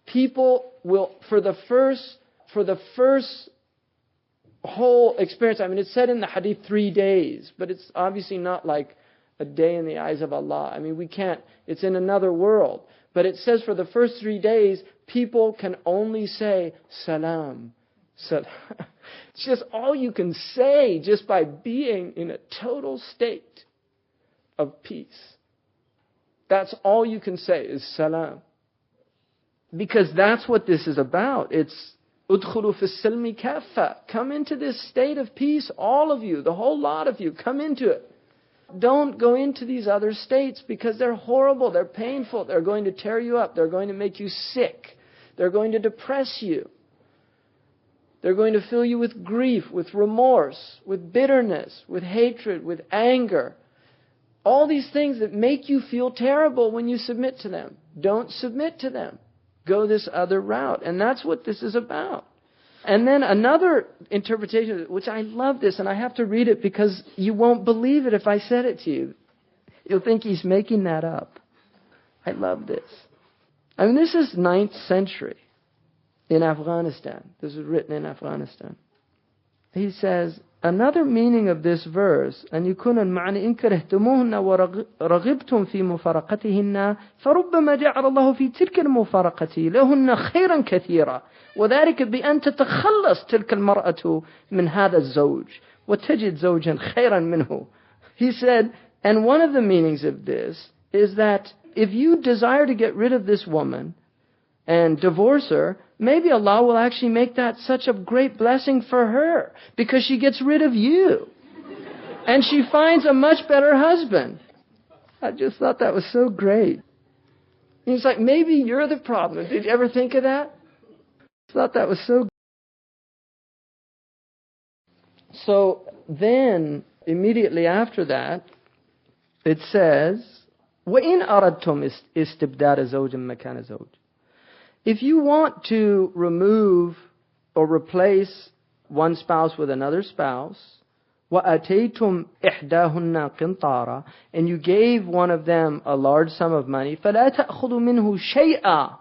People will, for the first whole experience, it said in the hadith 3 days, but it's obviously not like a day in the eyes of Allah. It's in another world. But it says for the first 3 days, people can only say, Salam. Salam. It's just all you can say just by being in a total state of peace. That's all you can say is salam. Because that's what this is about. It's udkhulu fi silmi kaffa. Come into this state of peace, all of you, the whole lot of you, come into it. don't go into these other states because they're horrible, they're painful, they're going to tear you up, they're going to make you sick, they're going to depress you. They're going to fill you with grief, with remorse, with bitterness, with hatred, with anger. All these things that make you feel terrible when you submit to them. Don't submit to them. Go this other route. And that's what this is about. And then another interpretation, which I love this, and I have to read it because you won't believe it if I said it to you. You'll think he's making that up. I love this. I mean, this is 9th century in Afghanistan. This was written in Afghanistan. He says, another meaning of this verse, أن يكون المعنى إن كرهتموهن ورغبتم في مفارقتهن فربما جعل الله في تلك المفارقة لهن خيرا كثيرا وذلك بأن تتخلص تلك المرأة من هذا الزوج وتجد زوجا خيرا منه. He said, and one of the meanings of this is that if you desire to get rid of this woman and divorce her, maybe Allah will actually make that such a great blessing for her because she gets rid of you and she finds a much better husband. I just thought that was so great. He's like, maybe you're the problem. Did you ever think of that? I thought that was so. So then, immediately after that, it says, وَإِنْ أَرَدْتُمْ إِسْتِبْدَالَ زَوْجٍ مَكَانَ زَوْجٍ. If you want to remove or replace one spouse with another spouse, وَأَتَيْتُمْ إِحْدَاهُنَّ قِنْطَارًا, and you gave one of them a large sum of money, فَلَا تَأْخُذُوا مِنْهُ شَيْئًا.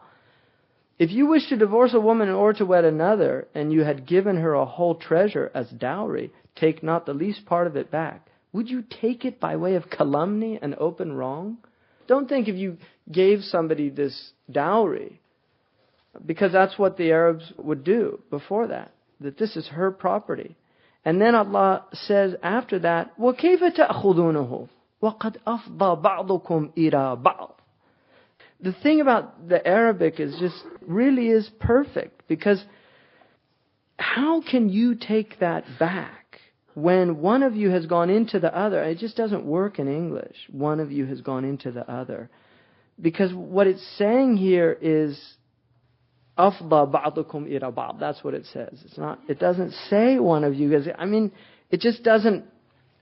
If you wish to divorce a woman in order to wed another, and you had given her a whole treasure as dowry, take not the least part of it back. Would you take it by way of calumny and open wrong? Don't think if you gave somebody this dowry, because that's what the Arabs would do before that this is her property. And then Allah says after that, وَكَيْفَ تَأْخُذُونَهُ وَقَدْ أَفْضَى بَعْضُكُمْ إِلَى بَعْضٍ. The thing about the Arabic is just really is perfect, because how can you take that back when one of you has gone into the other? It just doesn't work in English. One of you has gone into the other. Because what it's saying here is أَفْضَى بَعْضُكُمْ إِلَى بَعْضٍ. That's what it says. It doesn't say one of you. It just doesn't.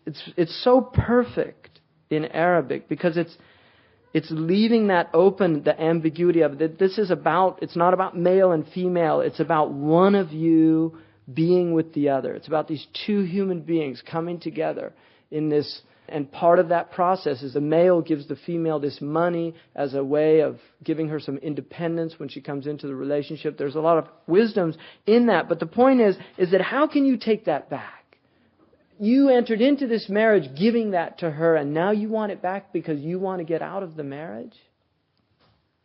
It's so perfect in Arabic because it's leaving that open, the ambiguity of it. It's not about male and female. It's about one of you being with the other. It's about these two human beings coming together in this. And part of that process is the male gives the female this money as a way of giving her some independence when she comes into the relationship. There's a lot of wisdoms in that. But the point is that how can you take that back? You entered into this marriage giving that to her, and now you want it back because you want to get out of the marriage?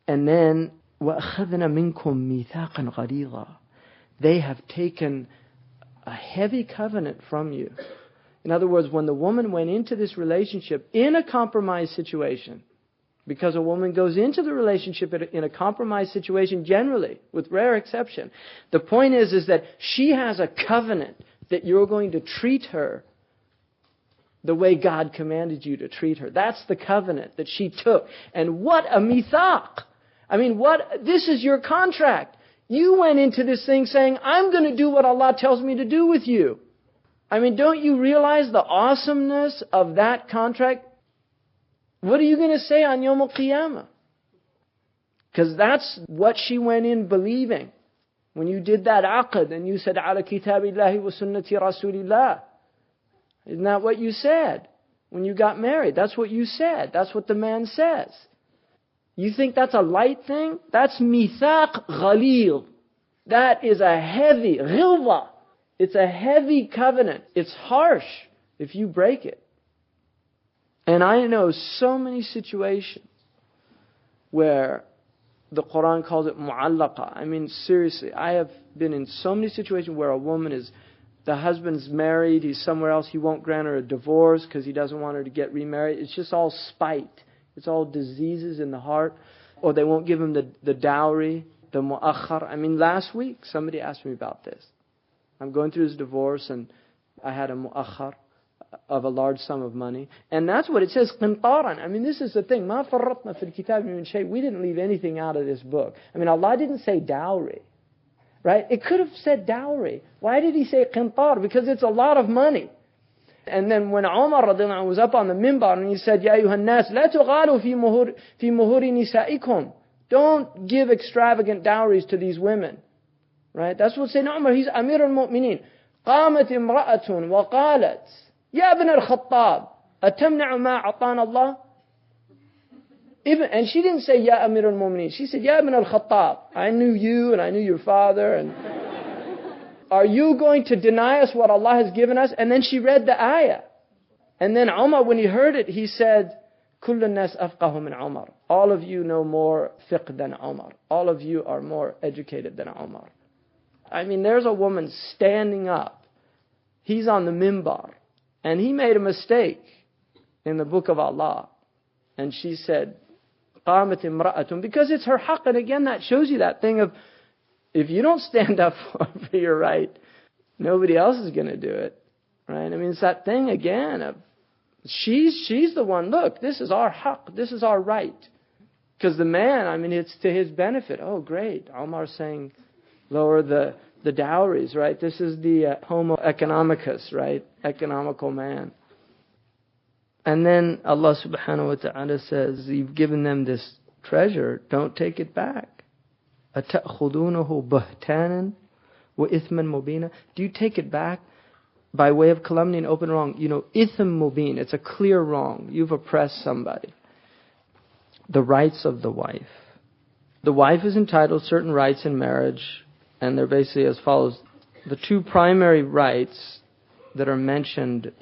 And then, وَأَخَذْنَا مِنْكُمْ مِيثَاقًا غَلِيظًا. They have taken a heavy covenant from you. In other words, when the woman went into this relationship in a compromised situation, because a woman goes into the relationship in a compromised situation generally, with rare exception, the point is that she has a covenant that you're going to treat her the way God commanded you to treat her. That's the covenant that she took. And what a mithaq! This is your contract. You went into this thing saying, I'm going to do what Allah tells me to do with you. Don't you realize the awesomeness of that contract? What are you going to say on Yawm al-Qiyamah? Because that's what she went in believing. When you did that aqd and you said, ala kitabillahi wa sunnati rasulillah. Isn't that what you said? When you got married, that's what you said. That's what the man says. You think that's a light thing? That's mithaq ghalil. That is a heavy, ghilwa. It's a heavy covenant. It's harsh if you break it. And I know so many situations where the Quran calls it mu'allaqa. Seriously, I have been in so many situations where a woman the husband's married, he's somewhere else, he won't grant her a divorce because he doesn't want her to get remarried. It's just all spite. It's all diseases in the heart. Or they won't give him the dowry, the mu'akhar. Last week somebody asked me about this. I'm going through his divorce and I had a mu'akhar, of a large sum of money. And that's what it says, قِنْطَارًا. I mean, this is the thing. مَا فَرَّطْنَا فِي الْكِتَابِ مِنْ شَيْءٍ. We didn't leave anything out of this book. I mean, Allah didn't say dowry. Right? It could have said dowry. Why did He say qintar? Because it's a lot of money. And then when Umar radiallahu anhu was up on the minbar and he said, Ya ayyuhan nas, la tughalu fi muhuri nisaikum. Don't give extravagant dowries to these women. Right? That's what Sayyidina Umar, he's Amir al-Mu'mineen. قامت امرأة وقالت يا ابن الخطاب أتمنع ما أعطانا الله. And she didn't say Ya Amir al-Mu'mineen. She said Ya ibn al-Khattab. I knew you and I knew your father. And are you going to deny us what Allah has given us? And then she read the ayah. And then Umar, when he heard it, he said, كل الناس أفقه من عمر. All of you know more fiqh than Umar. All of you are more educated than Umar. I mean, there's a woman standing up. He's on the minbar. And he made a mistake in the book of Allah. And she said, قامت امرأة, because it's her haqq. And again, that shows you that thing of, if you don't stand up for your right, nobody else is going to do it. Right? I mean, it's that thing again of, she's the one, look, this is our haqq, this is our right. Because the man, I mean, it's to his benefit. Oh, great. Omar's saying, lower the dowries, right? This is the homo economicus, right? Economical man. And then Allah subhanahu wa ta'ala says, you've given them this treasure, don't take it back. أَتَأْخُذُونَهُ بُهْتَانًا وَإِثْمًا مُبِينًا. Do you take it back by way of calumny and open wrong? You know, itham mubin, it's a clear wrong. You've oppressed somebody. The rights of the wife. The wife is entitled to certain rights in marriage, and they're basically as follows. The two primary rights that are mentioned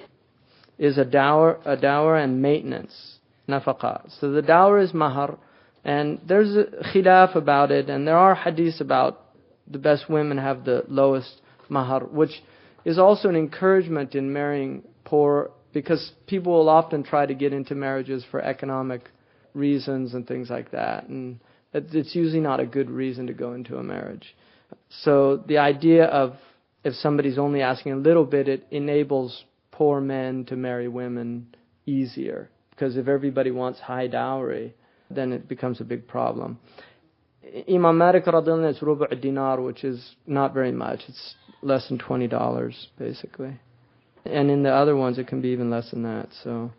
is a dower and maintenance, nafaqa. So the dower is mahar, and there's a khilaf about it, and there are hadiths about the best women have the lowest mahar, which is also an encouragement in marrying poor, because people will often try to get into marriages for economic reasons and things like that, and it's usually not a good reason to go into a marriage. So the idea of if somebody's only asking a little bit, it enables poor men to marry women easier. Because if everybody wants high dowry, then it becomes a big problem. Imam Malik radhiyallahu anhu is rubu' dinar, which is not very much. It's less than $20 basically. And in the other ones it can be even less than that. So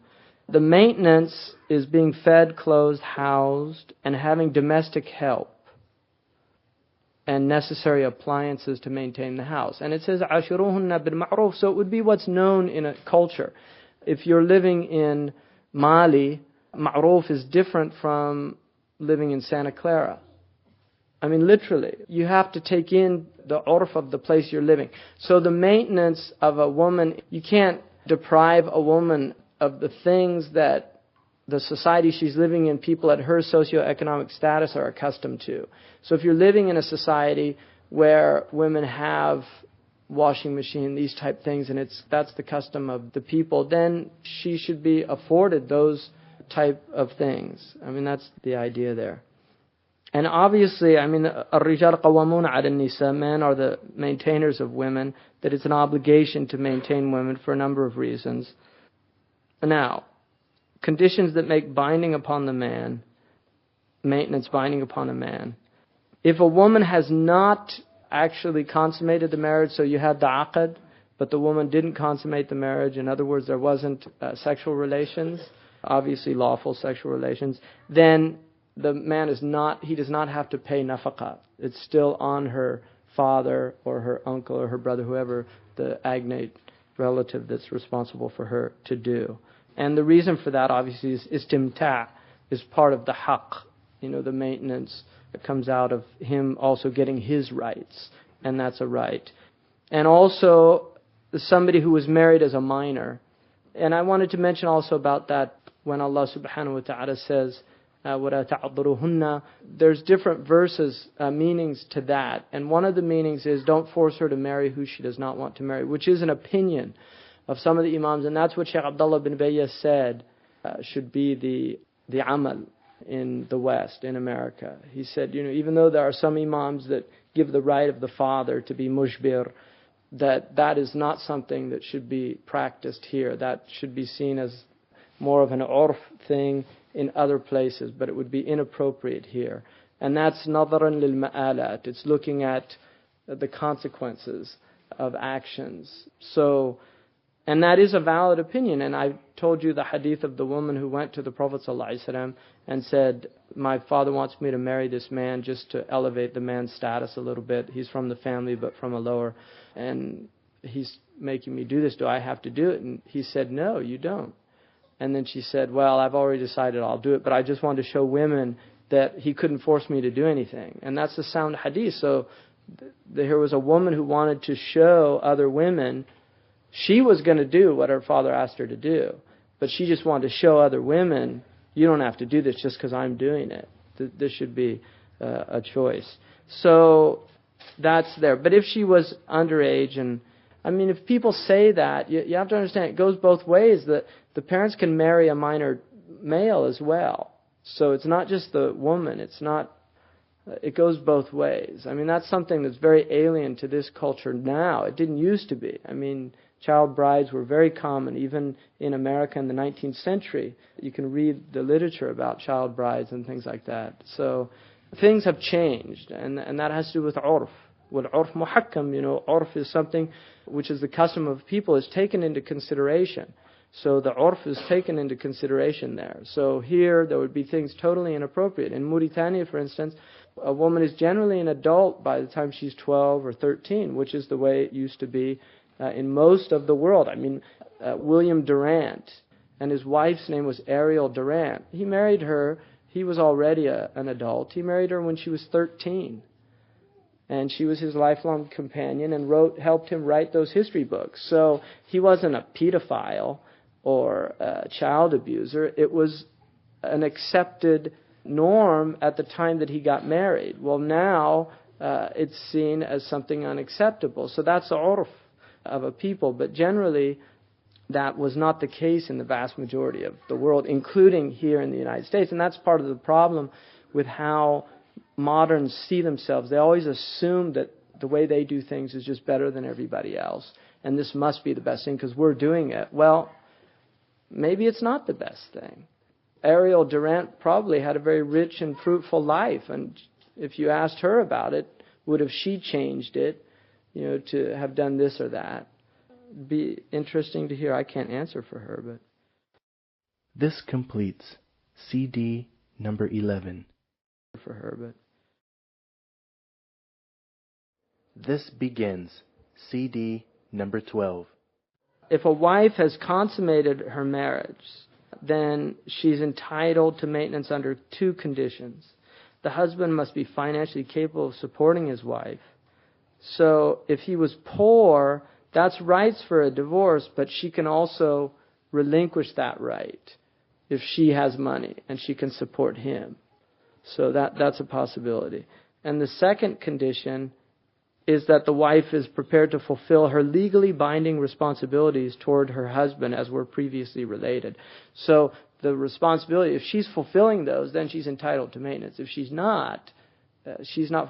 the maintenance is being fed, clothed, housed, and having domestic help and necessary appliances to maintain the house. And it says عَاشِرُوهُنَّ بِالْمَعْرُوفِ, so it would be what's known in a culture. If you're living in Mali, ma'ruf is different from living in Santa Clara. I mean, literally, you have to take in the urf of the place you're living. So the maintenance of a woman, you can't deprive a woman of the things that the society she's living in, people at her socioeconomic status are accustomed to. So if you're living in a society where women have washing machine, these type things, and that's the custom of the people, then she should be afforded those type of things. I mean, that's the idea there. And obviously, I mean, الرجال قوامون على النساء, men are the maintainers of women, that it's an obligation to maintain women for a number of reasons. Now, conditions that make binding upon the man, maintenance binding upon a man. If a woman has not actually consummated the marriage, so you had the aqd, but the woman didn't consummate the marriage, in other words, there wasn't sexual relations, obviously lawful sexual relations, then the man does not have to pay nafaqah. It's still on her father or her uncle or her brother, whoever the agnate relative that's responsible for her to do. And the reason for that, obviously, is istimta' is part of the haqq, the maintenance that comes out of him also getting his rights, and that's a right. And also, somebody who was married as a minor. And I wanted to mention also about that when Allah subhanahu wa ta'ala says, وَلَا تَعْضُرُهُنَّ, there's different verses, meanings to that. And one of the meanings is don't force her to marry who she does not want to marry, which is an opinion of some of the imams, and that's what Shaykh Abdullah bin Bayyah said should be the amal in the West, in America. He said, even though there are some imams that give the right of the father to be mushbir, that is not something that should be practiced here. That should be seen as more of an urf thing in other places, but it would be inappropriate here. And that's nadaran lil ma'alat. It's looking at the consequences of actions. So, and that is a valid opinion. And I told you the hadith of the woman who went to the Prophet ﷺ and said, my father wants me to marry this man just to elevate the man's status a little bit. He's from the family, but from a lower, and he's making me do this. Do I have to do it? And he said, no, you don't. And then she said, well, I've already decided I'll do it, but I just wanted to show women that he couldn't force me to do anything. And that's the sound hadith. So there was a woman who wanted to show other women she was going to do what her father asked her to do, but she just wanted to show other women, you don't have to do this just because I'm doing it. This should be a choice. So that's there. But if she was underage, and I mean, if people say that, you have to understand it goes both ways. That the parents can marry a minor male as well. So it's not just the woman. It goes both ways. I mean, that's something that's very alien to this culture now. It didn't used to be. I mean, child brides were very common, even in America in the 19th century. You can read the literature about child brides and things like that. So things have changed, and that has to do with urf. Well, urf muhakkam, urf is something which is the custom of people, is taken into consideration. So the urf is taken into consideration there. So here, there would be things totally inappropriate. In Mauritania, for instance, a woman is generally an adult by the time she's 12 or 13, which is the way it used to be in most of the world. I mean, William Durant, and his wife's name was Ariel Durant. He married her. He was already an adult. He married her when she was 13. And she was his lifelong companion and helped him write those history books. So he wasn't a pedophile or a child abuser. It was an accepted norm at the time that he got married. Well, now it's seen as something unacceptable. So that's the urf of a people. But generally, that was not the case in the vast majority of the world, including here in the United States. And that's part of the problem with how moderns see themselves. They always assume that the way they do things is just better than everybody else. And this must be the best thing because we're doing it. Well, maybe it's not the best thing. Ariel Durant probably had a very rich and fruitful life. And if you asked her about it, would have she changed it, to have done this or that? It'd be interesting to hear. I can't answer for her, but... This completes CD number 11. For her, but... This begins CD number 12. If a wife has consummated her marriage, then she's entitled to maintenance under two conditions. The husband must be financially capable of supporting his wife. So if he was poor, that's rights for a divorce, but she can also relinquish that right if she has money and she can support him. So that's a possibility. And the second condition is that the wife is prepared to fulfill her legally binding responsibilities toward her husband as were previously related. So the responsibility, if she's fulfilling those, then she's entitled to maintenance. If she's not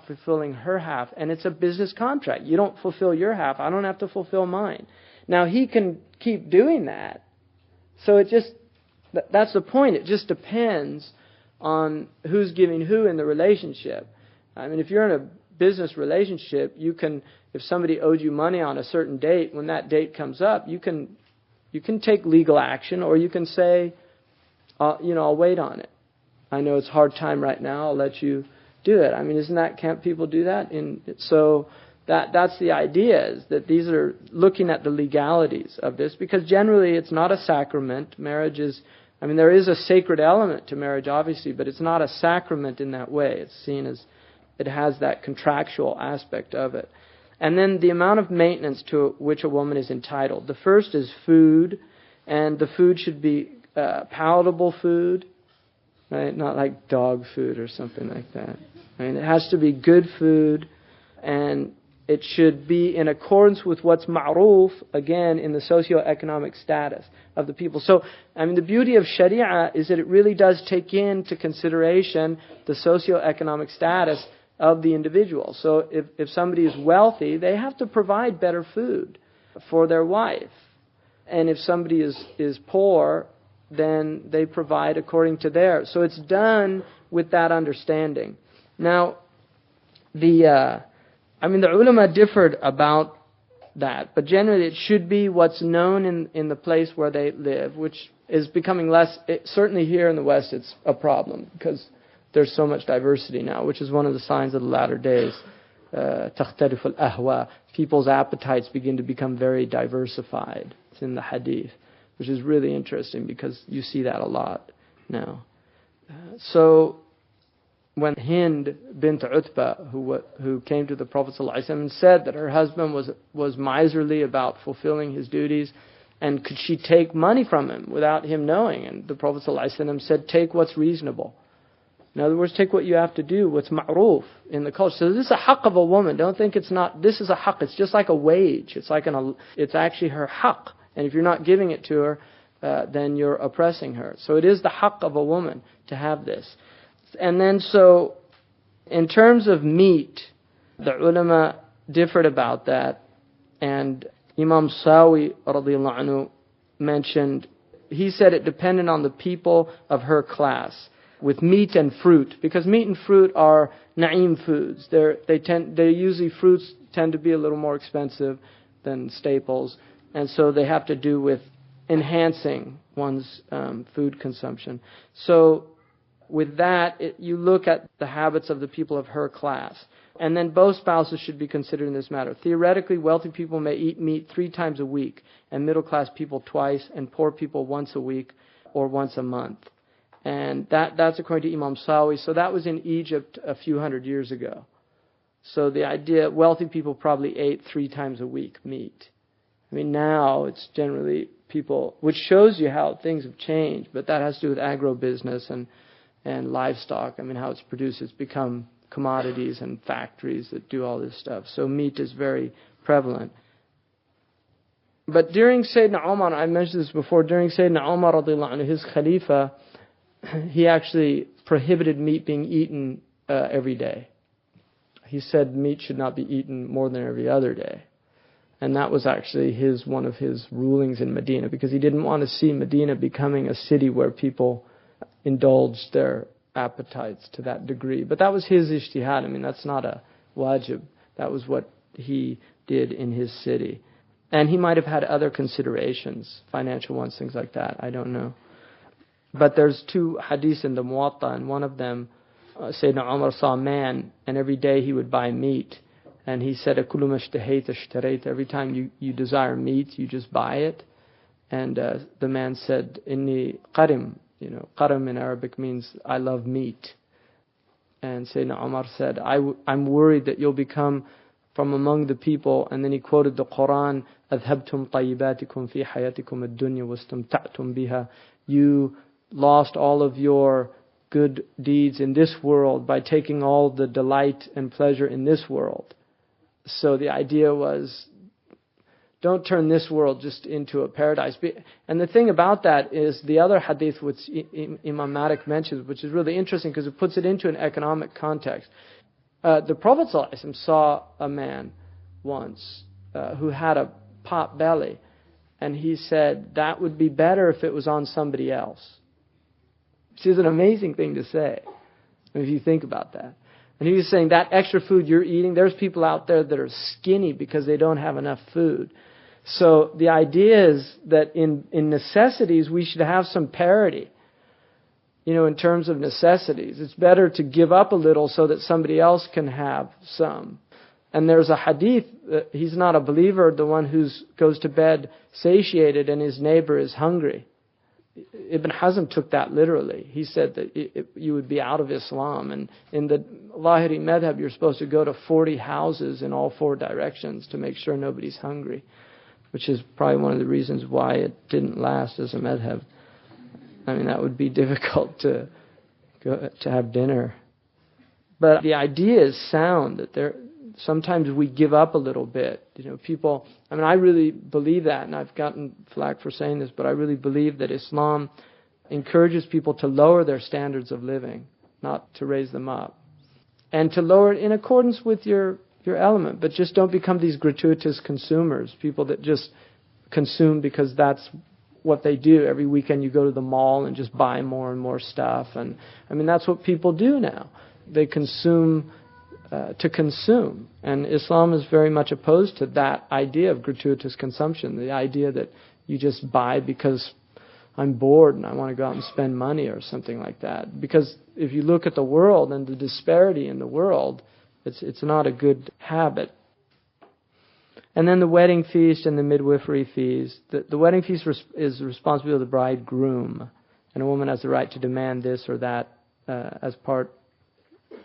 fulfilling her half. And it's a business contract. You don't fulfill your half, I don't have to fulfill mine. Now he can keep doing that. So that's the point. It just depends on who's giving who in the relationship. I mean, if you're in a business relationship, you can, if somebody owed you money on a certain date, when that date comes up, you can take legal action, or you can say, I'll wait on it. I know it's a hard time right now, I'll let you do it. I mean, can't people do that? So that's the idea, is that these are looking at the legalities of this, because generally it's not a sacrament. Marriage is, there is a sacred element to marriage, obviously, but it's not a sacrament in that way. It's seen as, it has that contractual aspect of it. And then the amount of maintenance to which a woman is entitled. The first is food, and the food should be palatable food, right? Not like dog food or something like that. It has to be good food, and it should be in accordance with what's ma'roof, again, in the socio-economic status of the people. So, the beauty of Sharia is that it really does take into consideration the socio-economic status of the individual. So if somebody is wealthy, they have to provide better food for their wife. And if somebody is poor, then they provide according to theirs. So it's done with that understanding. Now, the ulama differed about that, but generally it should be what's known in the place where they live, which is becoming less. Certainly here in the West, it's a problem because there's so much diversity now, which is one of the signs of the latter days. تختلف الأهواء. People's appetites begin to become very diversified. It's in the hadith, which is really interesting because you see that a lot now. So when Hind bint Utbah, who came to the Prophet ﷺ and said that her husband was miserly about fulfilling his duties, and could she take money from him without him knowing? And the Prophet ﷺ said, take what's reasonable. In other words, take what you have to do, what's ma'roof in the culture. So this is a haqq of a woman. Don't think it's not. This is a haqq. It's just like a wage. It's actually her haqq. And if you're not giving it to her, then you're oppressing her. So it is the haqq of a woman to have this. And then so, in terms of meat, the ulama differed about that. And Imam Sawi radiallahu anhu mentioned, he said it depended on the people of her class, with meat and fruit, because meat and fruit are na'im foods. Usually fruits tend to be a little more expensive than staples, and so they have to do with enhancing one's food consumption. So with that, you look at the habits of the people of her class. And then both spouses should be considered in this matter. Theoretically, wealthy people may eat meat 3 times a week, and middle class people twice, and poor people once a week or once a month. And that's according to Imam Sawi. So that was in Egypt a few hundred years ago. So the idea, wealthy people probably ate 3 times a week meat. I mean, now it's generally people, which shows you how things have changed, but that has to do with agro-business and livestock. I mean, how it's produced. It's become commodities and factories that do all this stuff. So meat is very prevalent. But during Sayyidina Umar, I mentioned this before, during Sayyidina Umar radiallahu anhu, his Khalifa, he actually prohibited meat being eaten every day. He said meat should not be eaten more than every other day. And that was actually one of his rulings in Medina, because he didn't want to see Medina becoming a city where people indulged their appetites to that degree. But that was his ijtihad. I mean, that's not a wajib. That was what he did in his city. And he might have had other considerations, financial ones, things like that. I don't know. But there's 2 hadiths in the Muwatta, and one of them, Sayyidina Umar saw a man, and every day he would buy meat. And he said, "Kullu mashtahayta ishtarayta." Every time you desire meat, you just buy it. And the man said, "Inni qarim." Qarim in Arabic means I love meat. And Sayyidina Umar said, I'm worried that you'll become from among the people. And then he quoted the Quran, أَذْهَبْتُمْ طَيِّبَاتِكُمْ فِي حَيَاتِكُمْ الدُّنْيَا وَاسْتَمْتَعْتُمْ بِهَا. You lost all of your good deeds in this world by taking all the delight and pleasure in this world. So the idea was, don't turn this world just into a paradise. And the thing about that is the other hadith which Imam Malik mentions, which is really interesting because it puts it into an economic context. The Prophet ﷺ saw a man once who had a pot belly, and he said that would be better if it was on somebody else. Which is an amazing thing to say, if you think about that. And he was saying that extra food you're eating, there's people out there that are skinny because they don't have enough food. So the idea is that in necessities, we should have some parity. In terms of necessities. It's better to give up a little so that somebody else can have some. And there's a hadith, he's not a believer, the one who goes to bed satiated and his neighbor is hungry. Ibn Hazm took that literally. He said that you would be out of Islam. And in the Lahiri madhab, you're supposed to go to 40 houses in all 4 directions to make sure nobody's hungry. Which is probably one of the reasons why it didn't last as a madhab. I mean, that would be difficult to have dinner. But the idea is sound, that sometimes we give up a little bit. People, I really believe that, and I've gotten flack for saying this, but I really believe that Islam encourages people to lower their standards of living, not to raise them up. and to lower it in accordance with your element. But just don't become these gratuitous consumers, people that just consume because that's what they do. Every weekend you go to the mall and just buy more and more stuff. And I mean, that's what people do now. They consume to consume. And Islam is very much opposed to that idea of gratuitous consumption, the idea that you just buy because I'm bored and I want to go out and spend money or something like that. Because if you look at the world and the disparity in the world, it's not a good habit. And then the wedding feast and the midwifery fees. The wedding feast is the responsibility of the bridegroom, and a woman has the right to demand this or that as part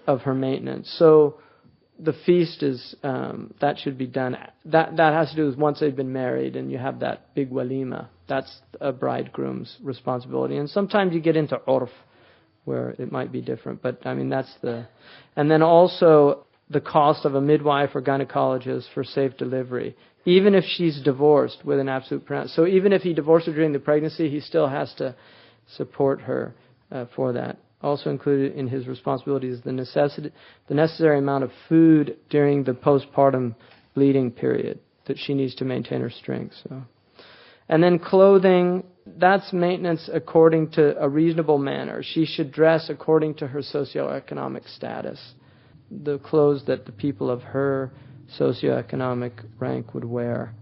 of her maintenance. So the feast is that should be done. That has to do with once they've been married and you have that big walima. That's a bridegroom's responsibility. And sometimes you get into urf, where it might be different. But I mean, that's the... And then also the cost of a midwife or gynecologist for safe delivery, even if she's divorced with an absolute pronoun. So even if he divorced her during the pregnancy, he still has to support her for that. Also included in his responsibilities is the necessary amount of food during the postpartum bleeding period that she needs to maintain her strength. So, and then clothing, that's maintenance according to a reasonable manner. She should dress according to her socioeconomic status, the clothes that the people of her socioeconomic rank would wear.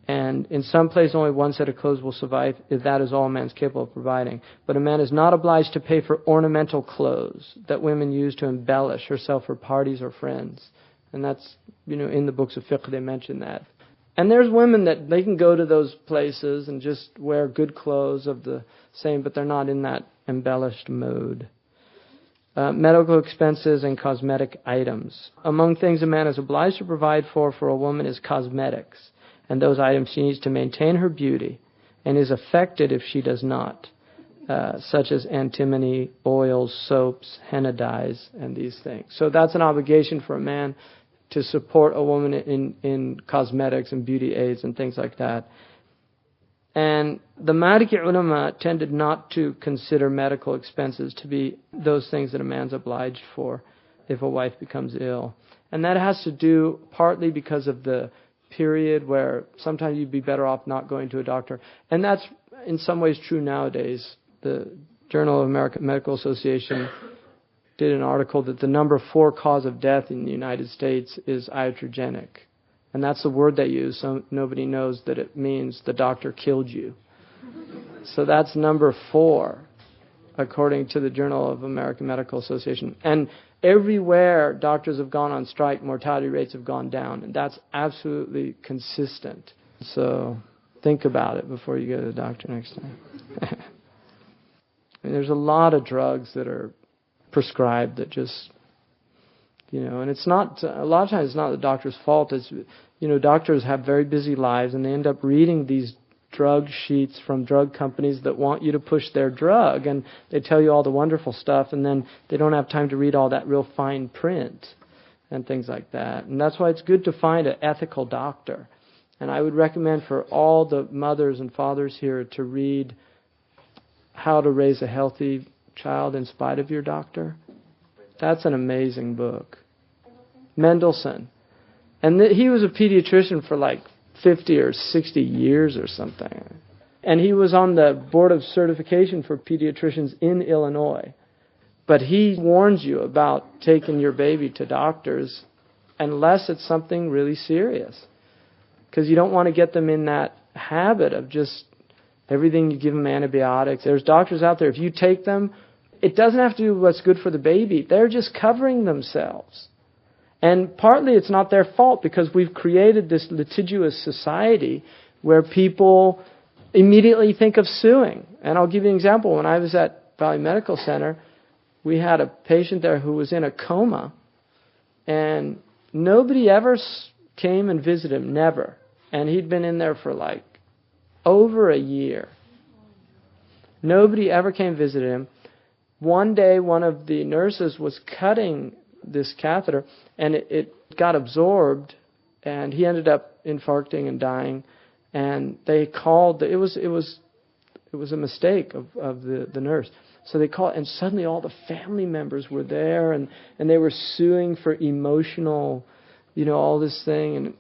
And in some places, only one set of clothes will suffice if that is all a man is capable of providing. But a man is not obliged to pay for ornamental clothes that women use to embellish herself for parties or friends. And that's, in the books of fiqh they mention that. And there's women that they can go to those places and just wear good clothes of the same, but they're not in that embellished mode. Medical expenses and cosmetic items. Among things a man is obliged to provide for a woman is cosmetics. And those items she needs to maintain her beauty and is affected if she does not, such as antimony, oils, soaps, henna dyes, and these things. So that's an obligation for a man to support a woman in cosmetics and beauty aids and things like that. And the Maliki ulama tended not to consider medical expenses to be those things that a man's obliged for if a wife becomes ill. And that has to do partly because of the period where sometimes you'd be better off not going to a doctor. And that's in some ways true nowadays. The Journal of American Medical Association did an article that the number 4 cause of death in the United States is iatrogenic. And that's the word they use, so nobody knows that it means the doctor killed you. So that's number 4, according to the Journal of American Medical Association. And everywhere doctors have gone on strike, mortality rates have gone down. And that's absolutely consistent. So think about it before you go to the doctor next time. I mean, there's a lot of drugs that are prescribed that just, and it's not, a lot of times it's not the doctor's fault. It's, doctors have very busy lives and they end up reading these drug sheets from drug companies that want you to push their drug, and they tell you all the wonderful stuff, and then they don't have time to read all that real fine print and things like that. And that's why it's good to find an ethical doctor. And I would recommend for all the mothers and fathers here to read How to Raise a Healthy Child in Spite of Your Doctor. That's an amazing book. Mendelssohn. And he was a pediatrician for like 50 or 60 years or something. And he was on the board of certification for pediatricians in Illinois. But he warns you about taking your baby to doctors unless it's something really serious. Because you don't want to get them in that habit of just everything you give them antibiotics. There's doctors out there, if you take them, it doesn't have to do with what's good for the baby. They're just covering themselves. And partly it's not their fault because we've created this litigious society where people immediately think of suing. And I'll give you an example. When I was at Valley Medical Center, we had a patient there who was in a coma, and nobody ever came and visited him, never. And he'd been in there for like over a year. Nobody ever came and visited him. One day, one of the nurses was cutting this catheter, and it got absorbed, and he ended up infarcting and dying. And they called. It was It was a mistake of the nurse. So they called, and suddenly all the family members were there, and they were suing for emotional, all this thing. And,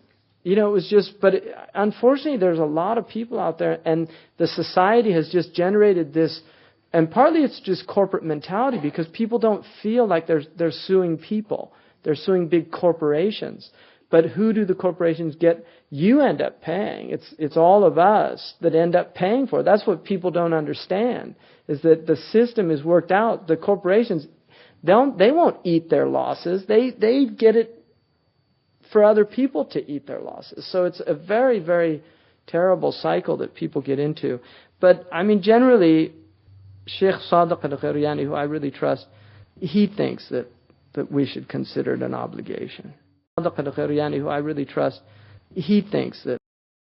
it was just, but unfortunately there's a lot of people out there, and the society has just generated this, and partly it's just corporate mentality, because people don't feel like they're suing people. They're suing big corporations. But who do the corporations get? You end up paying. It's all of us that end up paying for it. That's what people don't understand, is that the system is worked out. The corporations, they won't eat their losses. They get it for other people to eat their losses. So it's a very, very terrible cycle that people get into. But, generally, Sheikh Sadiq al-Ghiryani, who I really trust, he thinks that we should consider it an obligation. Sadiq al-Ghiryani, who I really trust, he thinks that